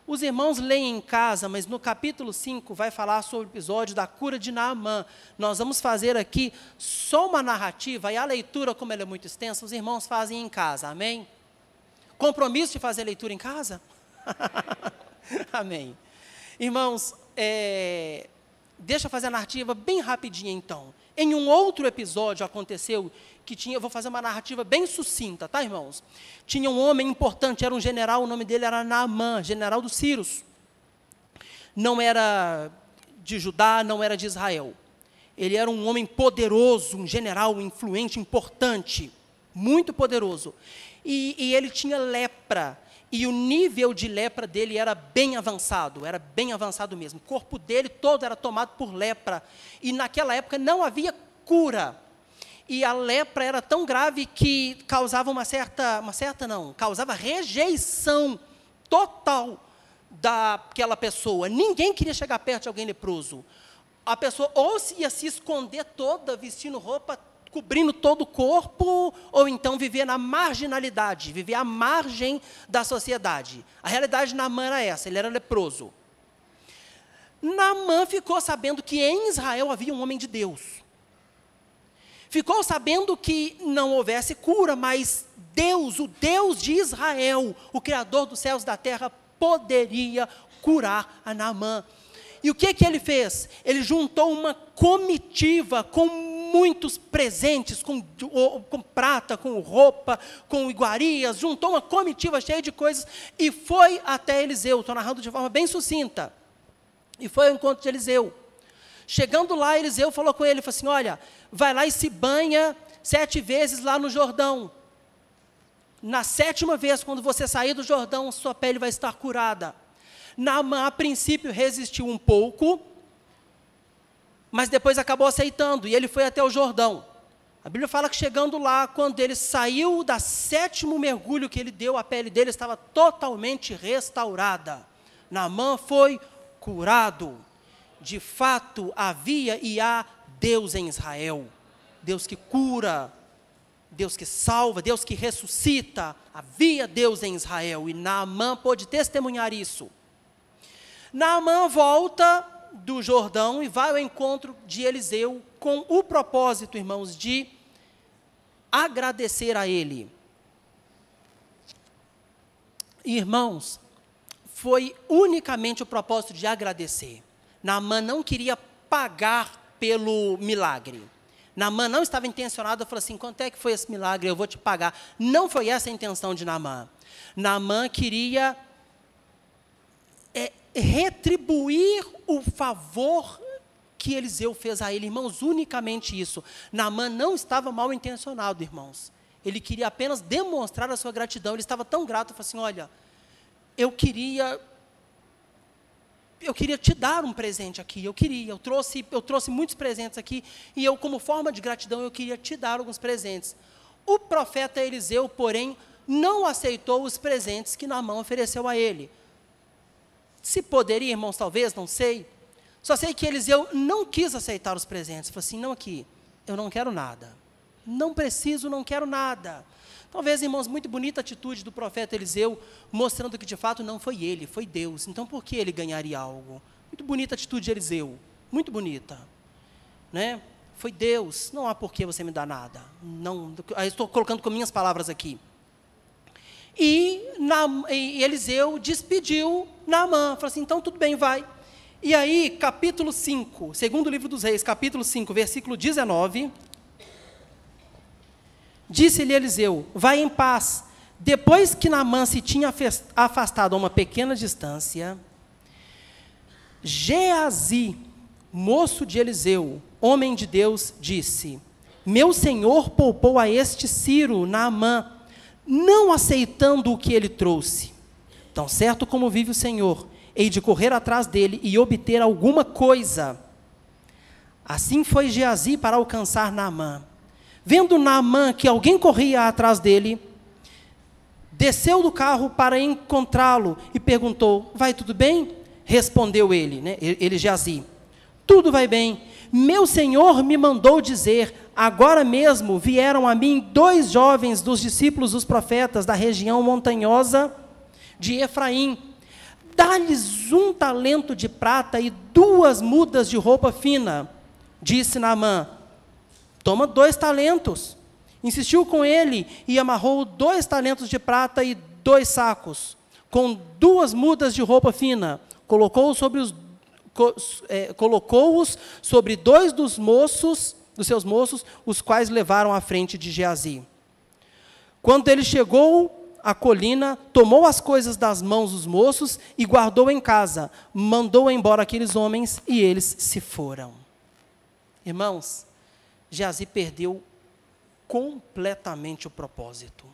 Os irmãos leem em casa, mas no capítulo 5 vai falar sobre o episódio da cura de Naamã. Nós vamos fazer aqui só uma narrativa, e a leitura, como ela é muito extensa, os irmãos fazem em casa, amém? Compromisso de fazer a leitura em casa? Amém. Irmãos, deixa eu fazer a narrativa bem rapidinha então. Em um outro episódio aconteceu que eu vou fazer uma narrativa bem sucinta, tá, irmãos? Tinha um homem importante, era um general, o nome dele era Naamã, general dos sírios. Não era de Judá, não era de Israel. Ele era um homem poderoso, um general influente, importante, muito poderoso. E ele tinha lepra. E o nível de lepra dele era bem avançado mesmo. O corpo dele todo era tomado por lepra. E naquela época não havia cura. E a lepra era tão grave que causava causava rejeição total daquela pessoa. Ninguém queria chegar perto de alguém leproso. A pessoa ou ia se esconder toda, vestindo roupa, cobrindo todo o corpo, ou então viver na marginalidade, viver à margem da sociedade. A realidade de Naamã era essa, ele era leproso. Naamã ficou sabendo que em Israel havia um homem de Deus. Ficou sabendo que não houvesse cura, mas Deus, o Deus de Israel, o Criador dos céus e da terra, poderia curar a Naamã. E o que ele fez? Ele juntou uma comitiva com muitos presentes, com prata, com roupa, com iguarias, juntou uma comitiva cheia de coisas e foi até Eliseu. Estou narrando de forma bem sucinta. E foi ao encontro de Eliseu. Chegando lá, Eliseu falou com ele, falou assim, olha, vai lá e se banha 7 vezes lá no Jordão. Na 7ª vez, quando você sair do Jordão, sua pele vai estar curada. Naamã, a princípio, resistiu um pouco, mas depois acabou aceitando, e ele foi até o Jordão. A Bíblia fala que chegando lá, quando ele saiu da 7º mergulho que ele deu, a pele dele estava totalmente restaurada. Naamã foi curado. De fato, havia e há Deus em Israel. Deus que cura, Deus que salva, Deus que ressuscita. Havia Deus em Israel, e Naamã pôde testemunhar isso. Naamã volta do Jordão e vai ao encontro de Eliseu com o propósito, irmãos, de agradecer a ele. Irmãos, foi unicamente o propósito de agradecer. Naamã não queria pagar pelo milagre. Naamã não estava intencionado a falar assim, quanto é que foi esse milagre, eu vou te pagar. Não foi essa a intenção de Naamã. Naamã queria retribuir o favor que Eliseu fez a ele, irmãos, unicamente isso. Naamã não estava mal intencionado, irmãos. Ele queria apenas demonstrar a sua gratidão. Ele estava tão grato, falou assim, olha, eu queria te dar um presente aqui, eu trouxe muitos presentes aqui, e eu, como forma de gratidão, eu queria te dar alguns presentes. O profeta Eliseu, porém, não aceitou os presentes que Naamã ofereceu a ele. Se poderia, irmãos, talvez, não sei. Só sei que Eliseu não quis aceitar os presentes. Falou assim, não aqui, eu não quero nada. Não preciso, não quero nada. Talvez, irmãos, muito bonita a atitude do profeta Eliseu, mostrando que de fato não foi ele, foi Deus. Então, por que ele ganharia algo? Muito bonita a atitude de Eliseu, muito bonita. Né? Foi Deus, não há por que você me dar nada. Não, estou colocando com minhas palavras aqui. E Eliseu despediu Naamã, falou assim, então tudo bem, vai. E aí, capítulo 5, segundo livro dos Reis, capítulo 5, versículo 19... Disse-lhe Eliseu, vai em paz. Depois que Naamã se tinha afastado a uma pequena distância, Geazi, moço de Eliseu, homem de Deus, disse, meu senhor poupou a este Ciro, Naamã, não aceitando o que ele trouxe. Tão certo como vive o Senhor, hei de correr atrás dele e obter alguma coisa. Assim foi Geazi para alcançar Naamã. Vendo Naamã que alguém corria atrás dele, desceu do carro para encontrá-lo e perguntou, vai tudo bem? Respondeu ele, Geazi, tudo vai bem. Meu senhor me mandou dizer, agora mesmo vieram a mim 2 jovens dos discípulos dos profetas da região montanhosa de Efraim. Dá-lhes 1 talento de prata e 2 mudas de roupa fina. Disse Naamã, toma 2 talentos. Insistiu com ele e amarrou 2 talentos de prata e 2 sacos, com 2 mudas de roupa fina. Colocou-os sobre 2 dos seus moços, os quais levaram à frente de Geazi. Quando ele chegou à colina, tomou as coisas das mãos dos moços e guardou em casa. Mandou embora aqueles homens e eles se foram. Irmãos, Geazi perdeu completamente o propósito.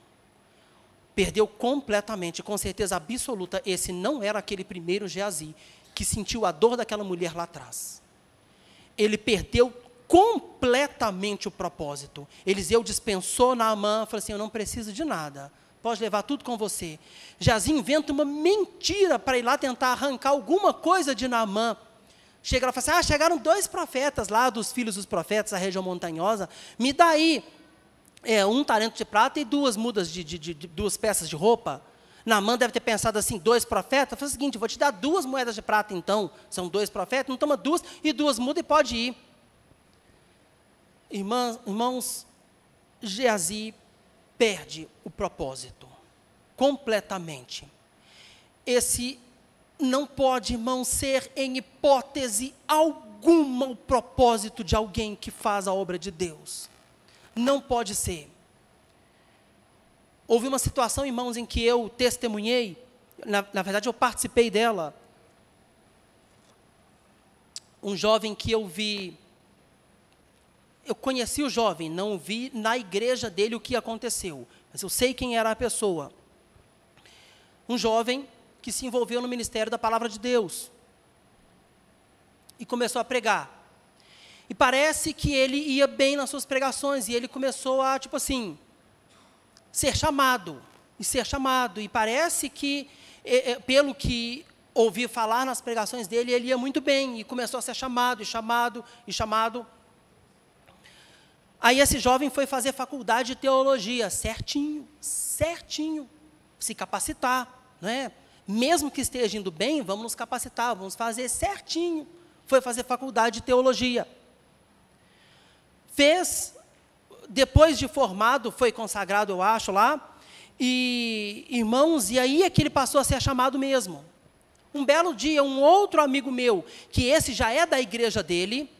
Perdeu completamente, com certeza absoluta, esse não era aquele primeiro Geazi, que sentiu a dor daquela mulher lá atrás. Ele perdeu completamente o propósito. Eliseu dispensou Naamã, falou assim, eu não preciso de nada, pode levar tudo com você. Geazi inventa uma mentira para ir lá tentar arrancar alguma coisa de Naamã. Chega lá e fala assim, chegaram 2 profetas lá, dos filhos dos profetas, da região montanhosa, me dá aí 1 talento de prata e 2 mudas de 2 peças de roupa. Naamã deve ter pensado assim, 2 profetas, faz o seguinte, vou te dar 2 moedas de prata então, são 2 profetas, não toma 2 e 2 mudas e pode ir. Irmãos, Geazi perde o propósito, completamente. Esse não pode, irmão, ser em hipótese alguma o propósito de alguém que faz a obra de Deus. Não pode ser. Houve uma situação, irmãos, em que eu testemunhei, na verdade eu participei dela. Um jovem que eu vi, eu conheci o jovem, não vi na igreja dele o que aconteceu, mas eu sei quem era a pessoa. Um jovem que se envolveu no ministério da palavra de Deus e começou a pregar. E parece que ele ia bem nas suas pregações, e ele começou a, tipo assim, ser chamado, e parece que, pelo que ouvi falar nas pregações dele, ele ia muito bem, e começou a ser chamado. Aí esse jovem foi fazer faculdade de teologia, certinho, se capacitar, não é? Mesmo que esteja indo bem, vamos nos capacitar, vamos fazer certinho. Foi fazer faculdade de teologia. Depois de formado, foi consagrado, eu acho, lá. E, irmãos, e aí é que ele passou a ser chamado mesmo. Um belo dia, um outro amigo meu, que esse já é da igreja dele,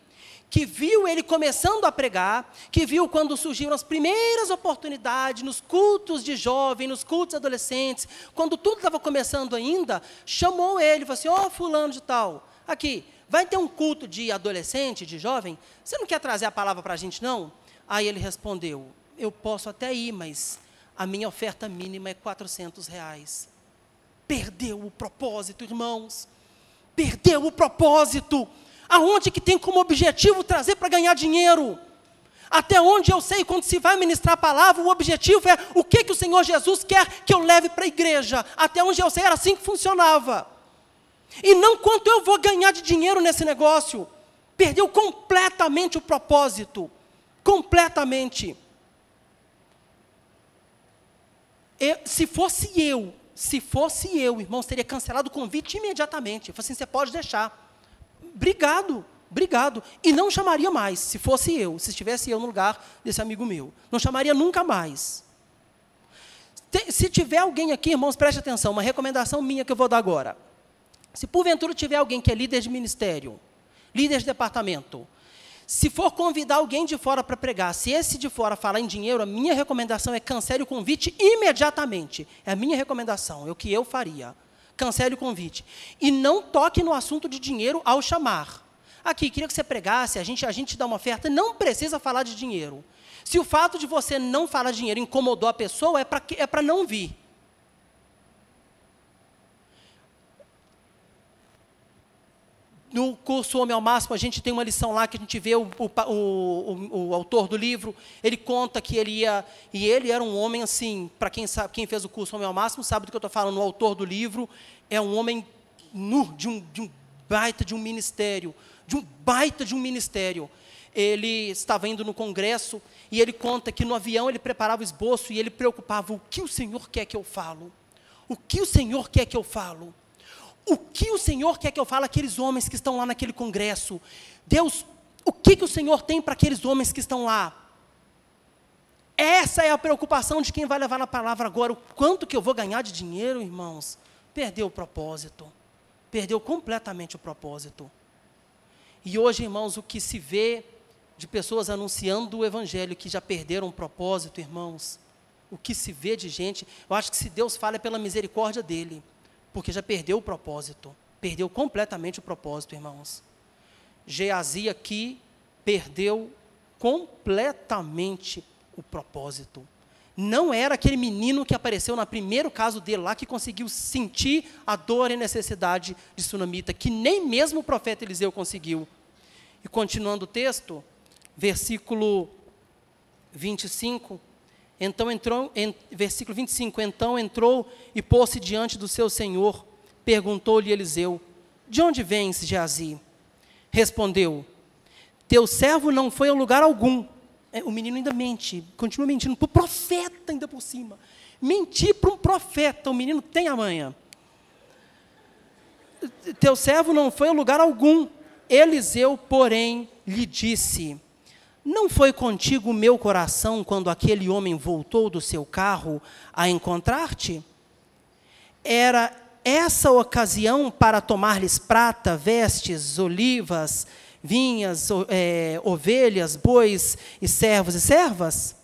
que viu ele começando a pregar, que viu quando surgiram as primeiras oportunidades, nos cultos de jovem, nos cultos adolescentes, quando tudo estava começando ainda, chamou ele, falou assim, fulano de tal, aqui, vai ter um culto de adolescente, de jovem, você não quer trazer a palavra para a gente, não? Aí ele respondeu, eu posso até ir, mas a minha oferta mínima é R$400. Perdeu o propósito, irmãos, perdeu o propósito. Aonde que tem como objetivo trazer para ganhar dinheiro? Até onde eu sei, quando se vai ministrar a palavra, o objetivo é o que o Senhor Jesus quer que eu leve para a igreja. Até onde eu sei, era assim que funcionava. E não quanto eu vou ganhar de dinheiro nesse negócio. Perdeu completamente o propósito. Completamente. Se fosse eu, irmãos, teria cancelado o convite imediatamente. Eu falei assim, você pode deixar. Obrigado. E não chamaria mais, se fosse eu, se estivesse eu no lugar desse amigo meu. Não chamaria nunca mais. Se tiver alguém aqui, irmãos, preste atenção, uma recomendação minha que eu vou dar agora. Se porventura tiver alguém que é líder de ministério, líder de departamento, se for convidar alguém de fora para pregar, se esse de fora falar em dinheiro, a minha recomendação é cancele o convite imediatamente. É a minha recomendação, é o que eu faria. Cancele o convite. E não toque no assunto de dinheiro ao chamar. Aqui, queria que você pregasse, a gente dá uma oferta, não precisa falar de dinheiro. Se o fato de você não falar de dinheiro incomodou a pessoa, é para não vir. No curso Homem ao Máximo, a gente tem uma lição lá que a gente vê o autor do livro, ele conta que ele era um homem assim, para quem fez o curso Homem ao Máximo, sabe do que eu estou falando, o autor do livro é um homem de um baita de um ministério, Ele estava indo no congresso e ele conta que no avião ele preparava o esboço e ele preocupava, o que o Senhor quer que eu falo? O que o Senhor quer que eu falo? O que o Senhor quer que eu fale àqueles homens que estão lá naquele congresso? Deus, o que o Senhor tem para aqueles homens que estão lá? Essa é a preocupação de quem vai levar a palavra agora. O quanto que eu vou ganhar de dinheiro, irmãos? Perdeu o propósito. Perdeu completamente o propósito. E hoje, irmãos, o que se vê de pessoas anunciando o evangelho que já perderam o propósito, irmãos, o que se vê de gente, eu acho que se Deus fala é pela misericórdia dele, porque já perdeu o propósito, perdeu completamente o propósito, irmãos. Geazi aqui perdeu completamente o propósito. Não era aquele menino que apareceu no primeiro caso dele lá, que conseguiu sentir a dor e necessidade de sunamita, que nem mesmo o profeta Eliseu conseguiu. E continuando o texto, versículo 25, versículo 25, então entrou e pôs-se diante do seu senhor, perguntou-lhe Eliseu, de onde vens, Geazi? Respondeu, teu servo não foi a lugar algum. O menino ainda mente, continua mentindo para o profeta ainda por cima. Mentir para um profeta, o menino tem a manha. Teu servo não foi a lugar algum. Eliseu, porém, lhe disse, não foi contigo o meu coração quando aquele homem voltou do seu carro a encontrar-te? Era essa ocasião para tomar-lhes prata, vestes, olivas, vinhas, ovelhas, bois e servos e servas?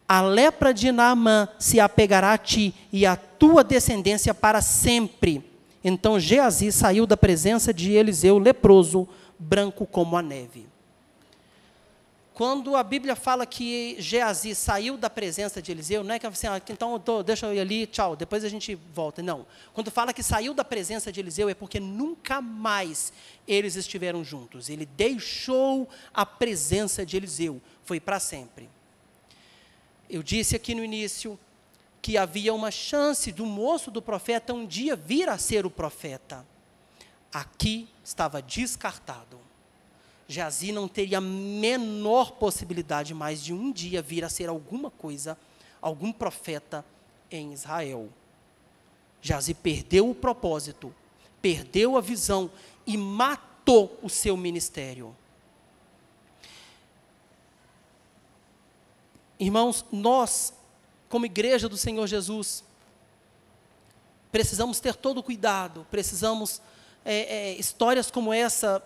A lepra de Naamã se apegará a ti e à tua descendência para sempre. Então Geazi saiu da presença de Eliseu leproso, branco como a neve. Quando a Bíblia fala que Geazi saiu da presença de Eliseu, não é que assim, então deixa eu ir ali, tchau, depois a gente volta. Não. Quando fala que saiu da presença de Eliseu, é porque nunca mais eles estiveram juntos. Ele deixou a presença de Eliseu, foi para sempre. Eu disse aqui no início que havia uma chance do moço do profeta um dia vir a ser o profeta. Aqui estava descartado. Geazi não teria a menor possibilidade mais de um dia vir a ser alguma coisa, algum profeta em Israel. Geazi perdeu o propósito, perdeu a visão e matou o seu ministério. Irmãos, nós, como igreja do Senhor Jesus, precisamos ter todo o cuidado, precisamos, histórias como essa,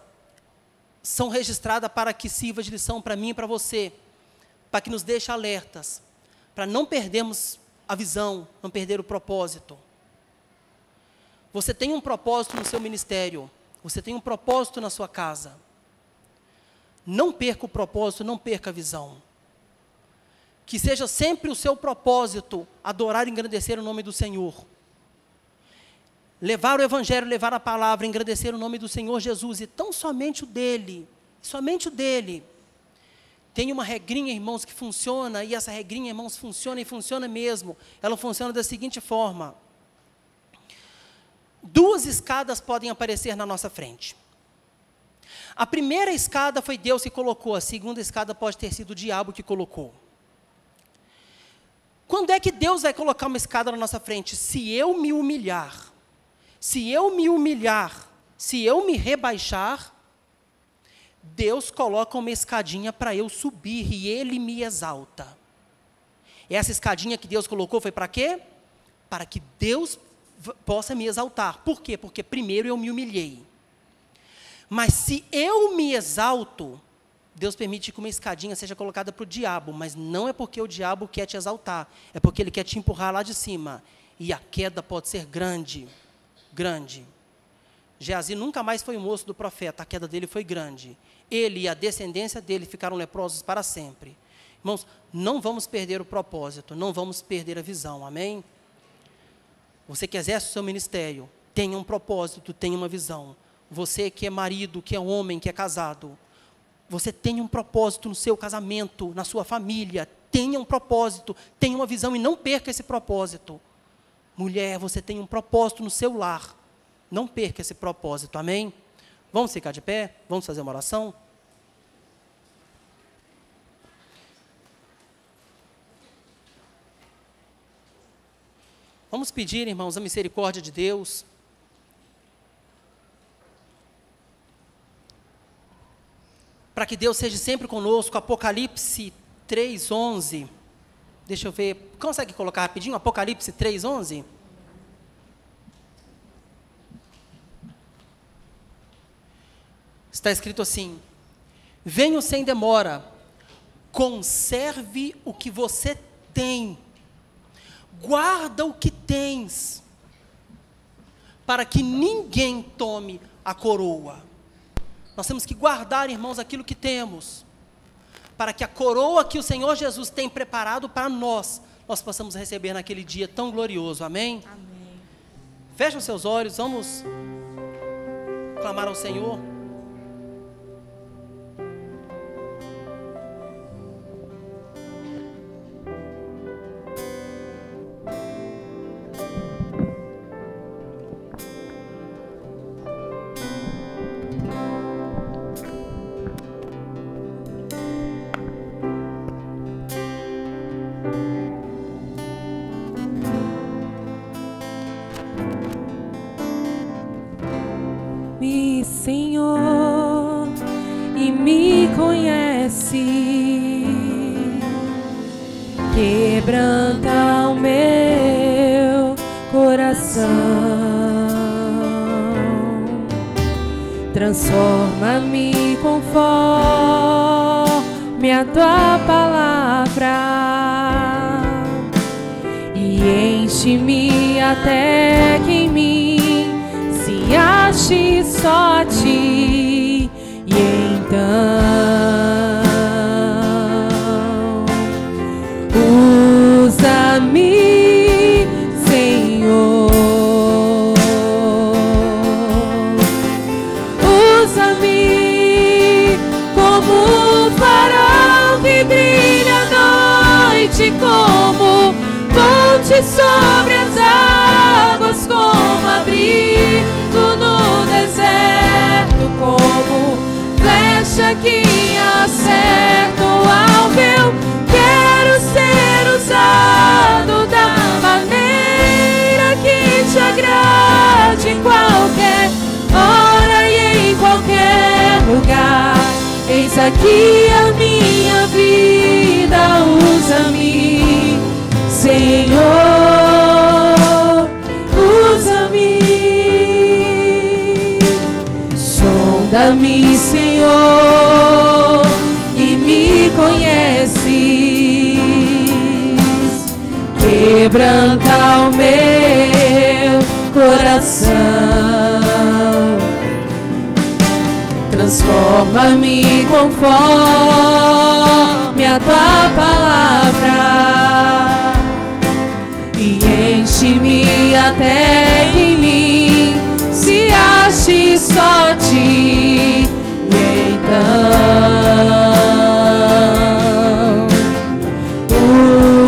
são registradas para que sirva de lição para mim e para você, para que nos deixe alertas, para não perdermos a visão, não perder o propósito. Você tem um propósito no seu ministério, você tem um propósito na sua casa. Não perca o propósito, não perca a visão. Que seja sempre o seu propósito adorar e engrandecer o nome do Senhor. Levar o Evangelho, levar a palavra, engrandecer o nome do Senhor Jesus, e tão somente o dele, somente o dele. Tem uma regrinha, irmãos, que funciona, e essa regrinha, irmãos, funciona e funciona mesmo. Ela funciona da seguinte forma. Duas escadas podem aparecer na nossa frente. A primeira escada foi Deus que colocou, a segunda escada pode ter sido o diabo que colocou. Quando é que Deus vai colocar uma escada na nossa frente? Se eu me humilhar. Se eu me humilhar, se eu me rebaixar, Deus coloca uma escadinha para eu subir e Ele me exalta. Essa escadinha que Deus colocou foi para quê? Para que Deus possa me exaltar. Por quê? Porque primeiro eu me humilhei. Mas se eu me exalto, Deus permite que uma escadinha seja colocada para o diabo, mas não é porque o diabo quer te exaltar, é porque ele quer te empurrar lá de cima. E a queda pode ser grande. Grande. Geazi nunca mais foi o moço do profeta, a queda dele foi grande. Ele e a descendência dele ficaram leprosos para sempre. Irmãos, não vamos perder o propósito, não vamos perder a visão, amém? Você que exerce o seu ministério, tenha um propósito, tenha uma visão. Você que é marido, que é homem, que é casado, você tenha um propósito no seu casamento, na sua família, tenha um propósito, tenha uma visão e não perca esse propósito. Mulher, você tem um propósito no seu lar. Não perca esse propósito, amém? Vamos ficar de pé? Vamos fazer uma oração? Vamos pedir, irmãos, a misericórdia de Deus. Para que Deus seja sempre conosco. Apocalipse 3:11. Deixa eu ver, consegue colocar rapidinho? Apocalipse 3:11. Está escrito assim: venho sem demora, conserve o que você tem, guarda o que tens, para que ninguém tome a coroa. Nós temos que guardar, irmãos, aquilo que temos, para que a coroa que o Senhor Jesus tem preparado para nós possamos receber naquele dia tão glorioso. Amém? Amém. Fecha os seus olhos, vamos clamar ao Senhor. Senhor, e me conhece, quebranta o meu coração, transforma-me conforme a tua palavra e enche-me até que em mim se ache só ti, e então usa-me, Senhor, usa-me como um farol que brilha à noite, como ponte sobre as águas, como abrigo no deserto, como flecha que acerta o alvo. Eu quero ser usado da maneira que te agrade, em qualquer hora e em qualquer lugar. Eis aqui a minha vida, usa-me, Senhor, usa-me. Sonda-me, Senhor, e me conheces, quebranta o meu coração, transforma-me conforme a tua palavra e enche-me até em mim se ache só ti, e então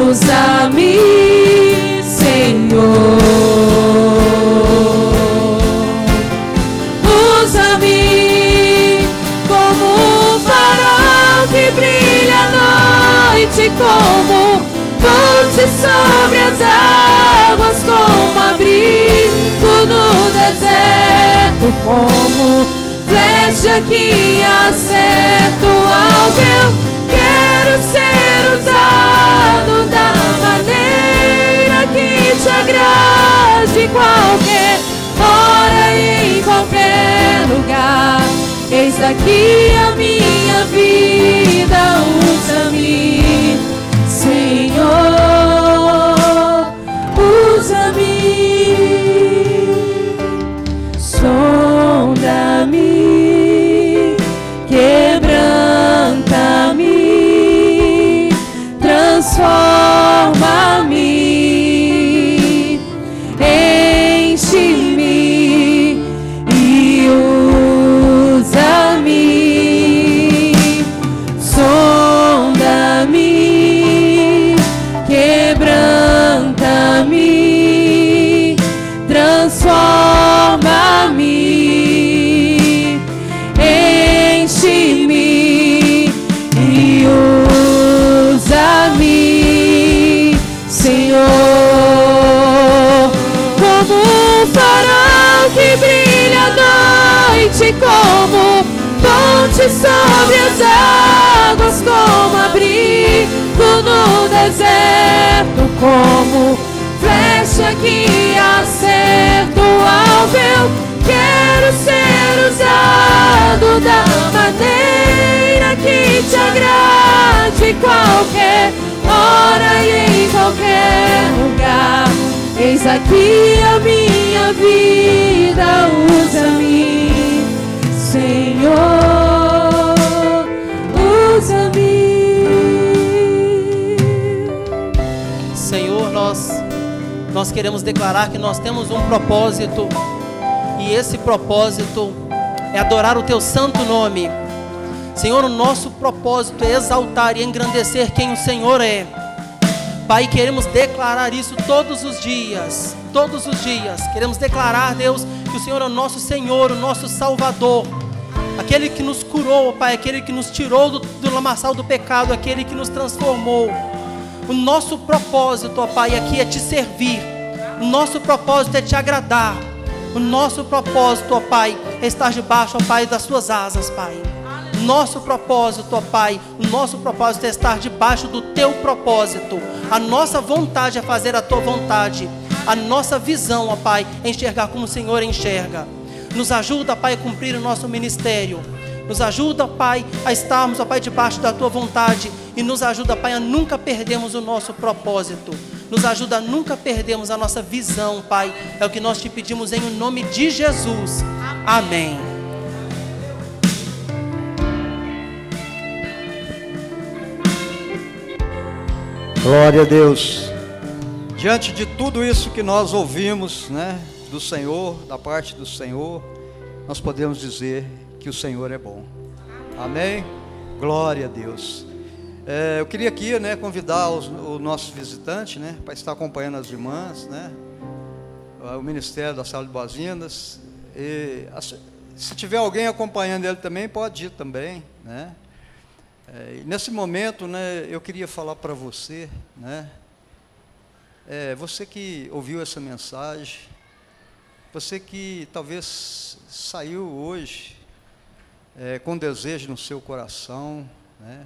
usa-me, Senhor, usa-me como um farol que brilha à noite, como ponte sobre as águas, como abrigo no deserto, como flecha que acerta o alvo. Eu quero ser usado da maneira que te agrade, em qualquer hora e em qualquer lugar. Eis aqui a minha vida, usa-me, Senhor, usa-me. Sonda-me, quebranta-me, transforma-me, enche-me e usa-me. Sonda-me, quebranta-me, transforma-me, enche-me e usa-me, Senhor, como um farol que brilha à noite, como ponte sobre as águas, como abrigo no deserto, como flecha que acerta o alvo. Eu quero ser usado da maneira que te agrade, em qualquer hora e em qualquer lugar. Eis aqui a minha vida, usa-me, Senhor. Senhor, nós queremos declarar que nós temos um propósito, e esse propósito é adorar o Teu santo nome. Senhor, o nosso propósito é exaltar e engrandecer quem o Senhor é. Pai, queremos declarar isso todos os dias, queremos declarar, Deus, que o Senhor é o nosso Senhor, o nosso Salvador, aquele que nos curou, Pai, aquele que nos tirou do lamaçal do pecado, aquele que nos transformou. O nosso propósito, ó Pai, aqui é Te servir, o nosso propósito é Te agradar, o nosso propósito, ó Pai, é estar debaixo, ó Pai, das Suas asas, Pai. Nosso propósito, ó Pai, o nosso propósito é estar debaixo do Teu propósito. A nossa vontade é fazer a Tua vontade. A nossa visão, ó Pai, é enxergar como o Senhor enxerga. Nos ajuda, Pai, a cumprir o nosso ministério. Nos ajuda, Pai, a estarmos, ó Pai, debaixo da Tua vontade. E nos ajuda, Pai, a nunca perdermos o nosso propósito. Nos ajuda a nunca perdermos a nossa visão, Pai. É o que nós Te pedimos em nome de Jesus. Amém. Glória a Deus. Diante de tudo isso que nós ouvimos, né, do Senhor, da parte do Senhor, nós podemos dizer que o Senhor é bom. Amém? Glória a Deus. Eu queria aqui, né, convidar o nosso visitante, né, para estar acompanhando as irmãs, né, o Ministério da Sala de Boas-Vindas. E se tiver alguém acompanhando ele também, pode ir também, né? E nesse momento, né, eu queria falar para você, né, você que ouviu essa mensagem, você que talvez saiu hoje com desejo no seu coração, né,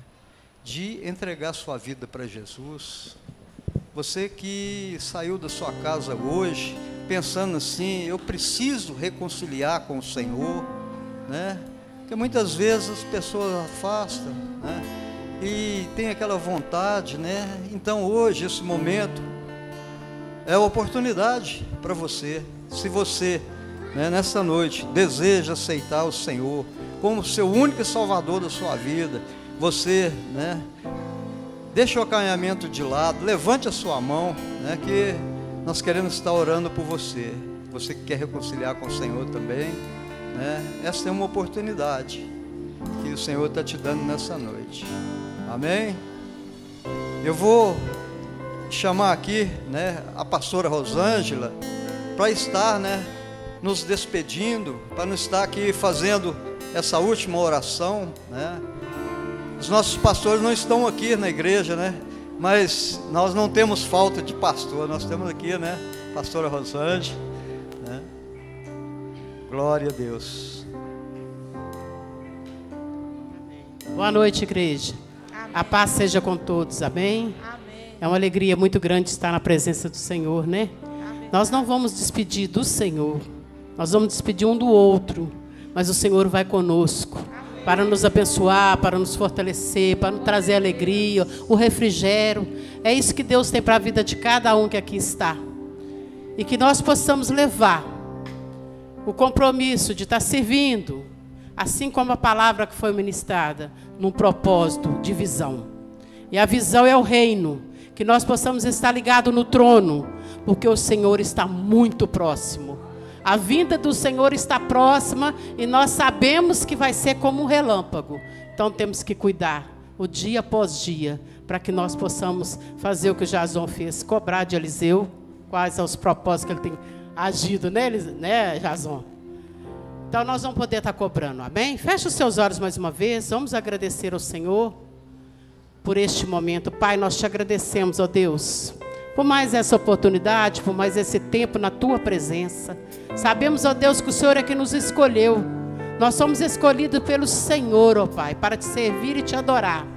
de entregar sua vida para Jesus, você que saiu da sua casa hoje pensando assim, eu preciso reconciliar com o Senhor, né? Porque muitas vezes as pessoas afastam, né? E tem aquela vontade, né? Então hoje, esse momento, é a oportunidade para você. Se você, né, nessa noite, deseja aceitar o Senhor como seu único Salvador da sua vida, você, né, deixa o acanhamento de lado, levante a sua mão, né, que nós queremos estar orando por você. Você que quer reconciliar com o Senhor também, né? Essa é uma oportunidade que o Senhor está te dando nessa noite. Amém? Eu vou chamar aqui, né, a pastora Rosângela para estar, né, nos despedindo, para não estar aqui fazendo essa última oração, né? Os nossos pastores não estão aqui na igreja, né? Mas nós não temos falta de pastor, nós temos aqui, né, pastora Rosângela, né? Glória a Deus. Boa noite, igreja. Amém. A paz seja com todos, amém? Amém. É uma alegria muito grande estar na presença do Senhor, né? Amém. Nós não vamos despedir do Senhor, nós vamos despedir um do outro, mas o Senhor vai conosco. Amém. Para nos abençoar, para nos fortalecer, para nos trazer alegria, o refrigério. É isso que Deus tem para a vida de cada um que aqui está. E que nós possamos levar o compromisso de estar servindo, assim como a palavra que foi ministrada, num propósito de visão. E a visão é o reino, que nós possamos estar ligados no trono, porque o Senhor está muito próximo. A vinda do Senhor está próxima e nós sabemos que vai ser como um relâmpago. Então temos que cuidar, o dia após dia, para que nós possamos fazer o que o Jason fez, cobrar de Eliseu, quais são os propósitos que ele tem agido, né, Jason? Então nós vamos poder estar cobrando, amém? Feche os seus olhos mais uma vez, vamos agradecer ao Senhor por este momento. Pai, nós te agradecemos, ó Deus, por mais essa oportunidade, por mais esse tempo na tua presença. Sabemos, ó Deus, que o Senhor é que nos escolheu. Nós somos escolhidos pelo Senhor, ó Pai, para te servir e te adorar.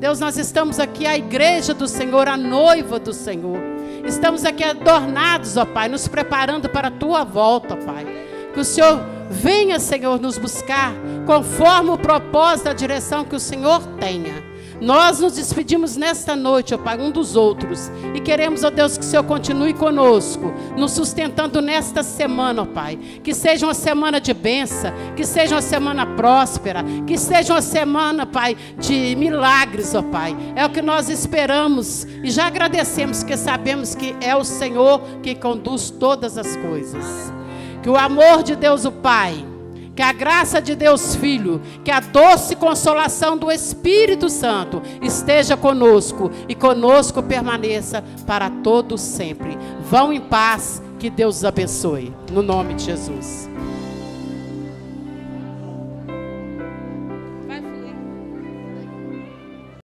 Deus, nós estamos aqui, a igreja do Senhor, a noiva do Senhor. Estamos aqui adornados, ó Pai, nos preparando para a tua volta, ó Pai. Que o Senhor venha, Senhor, nos buscar conforme o propósito, a direção que o Senhor tenha. Nós nos despedimos nesta noite, ó Pai, um dos outros. E queremos, ó Deus, que o Senhor continue conosco, nos sustentando nesta semana, ó Pai. Que seja uma semana de bênção, que seja uma semana próspera, que seja uma semana, Pai, de milagres, ó Pai. É o que nós esperamos e já agradecemos, porque sabemos que é o Senhor que conduz todas as coisas. Que o amor de Deus, o Pai, que a graça de Deus Filho, que a doce consolação do Espírito Santo esteja conosco e conosco permaneça para todos sempre. Vão em paz, que Deus os abençoe. No nome de Jesus.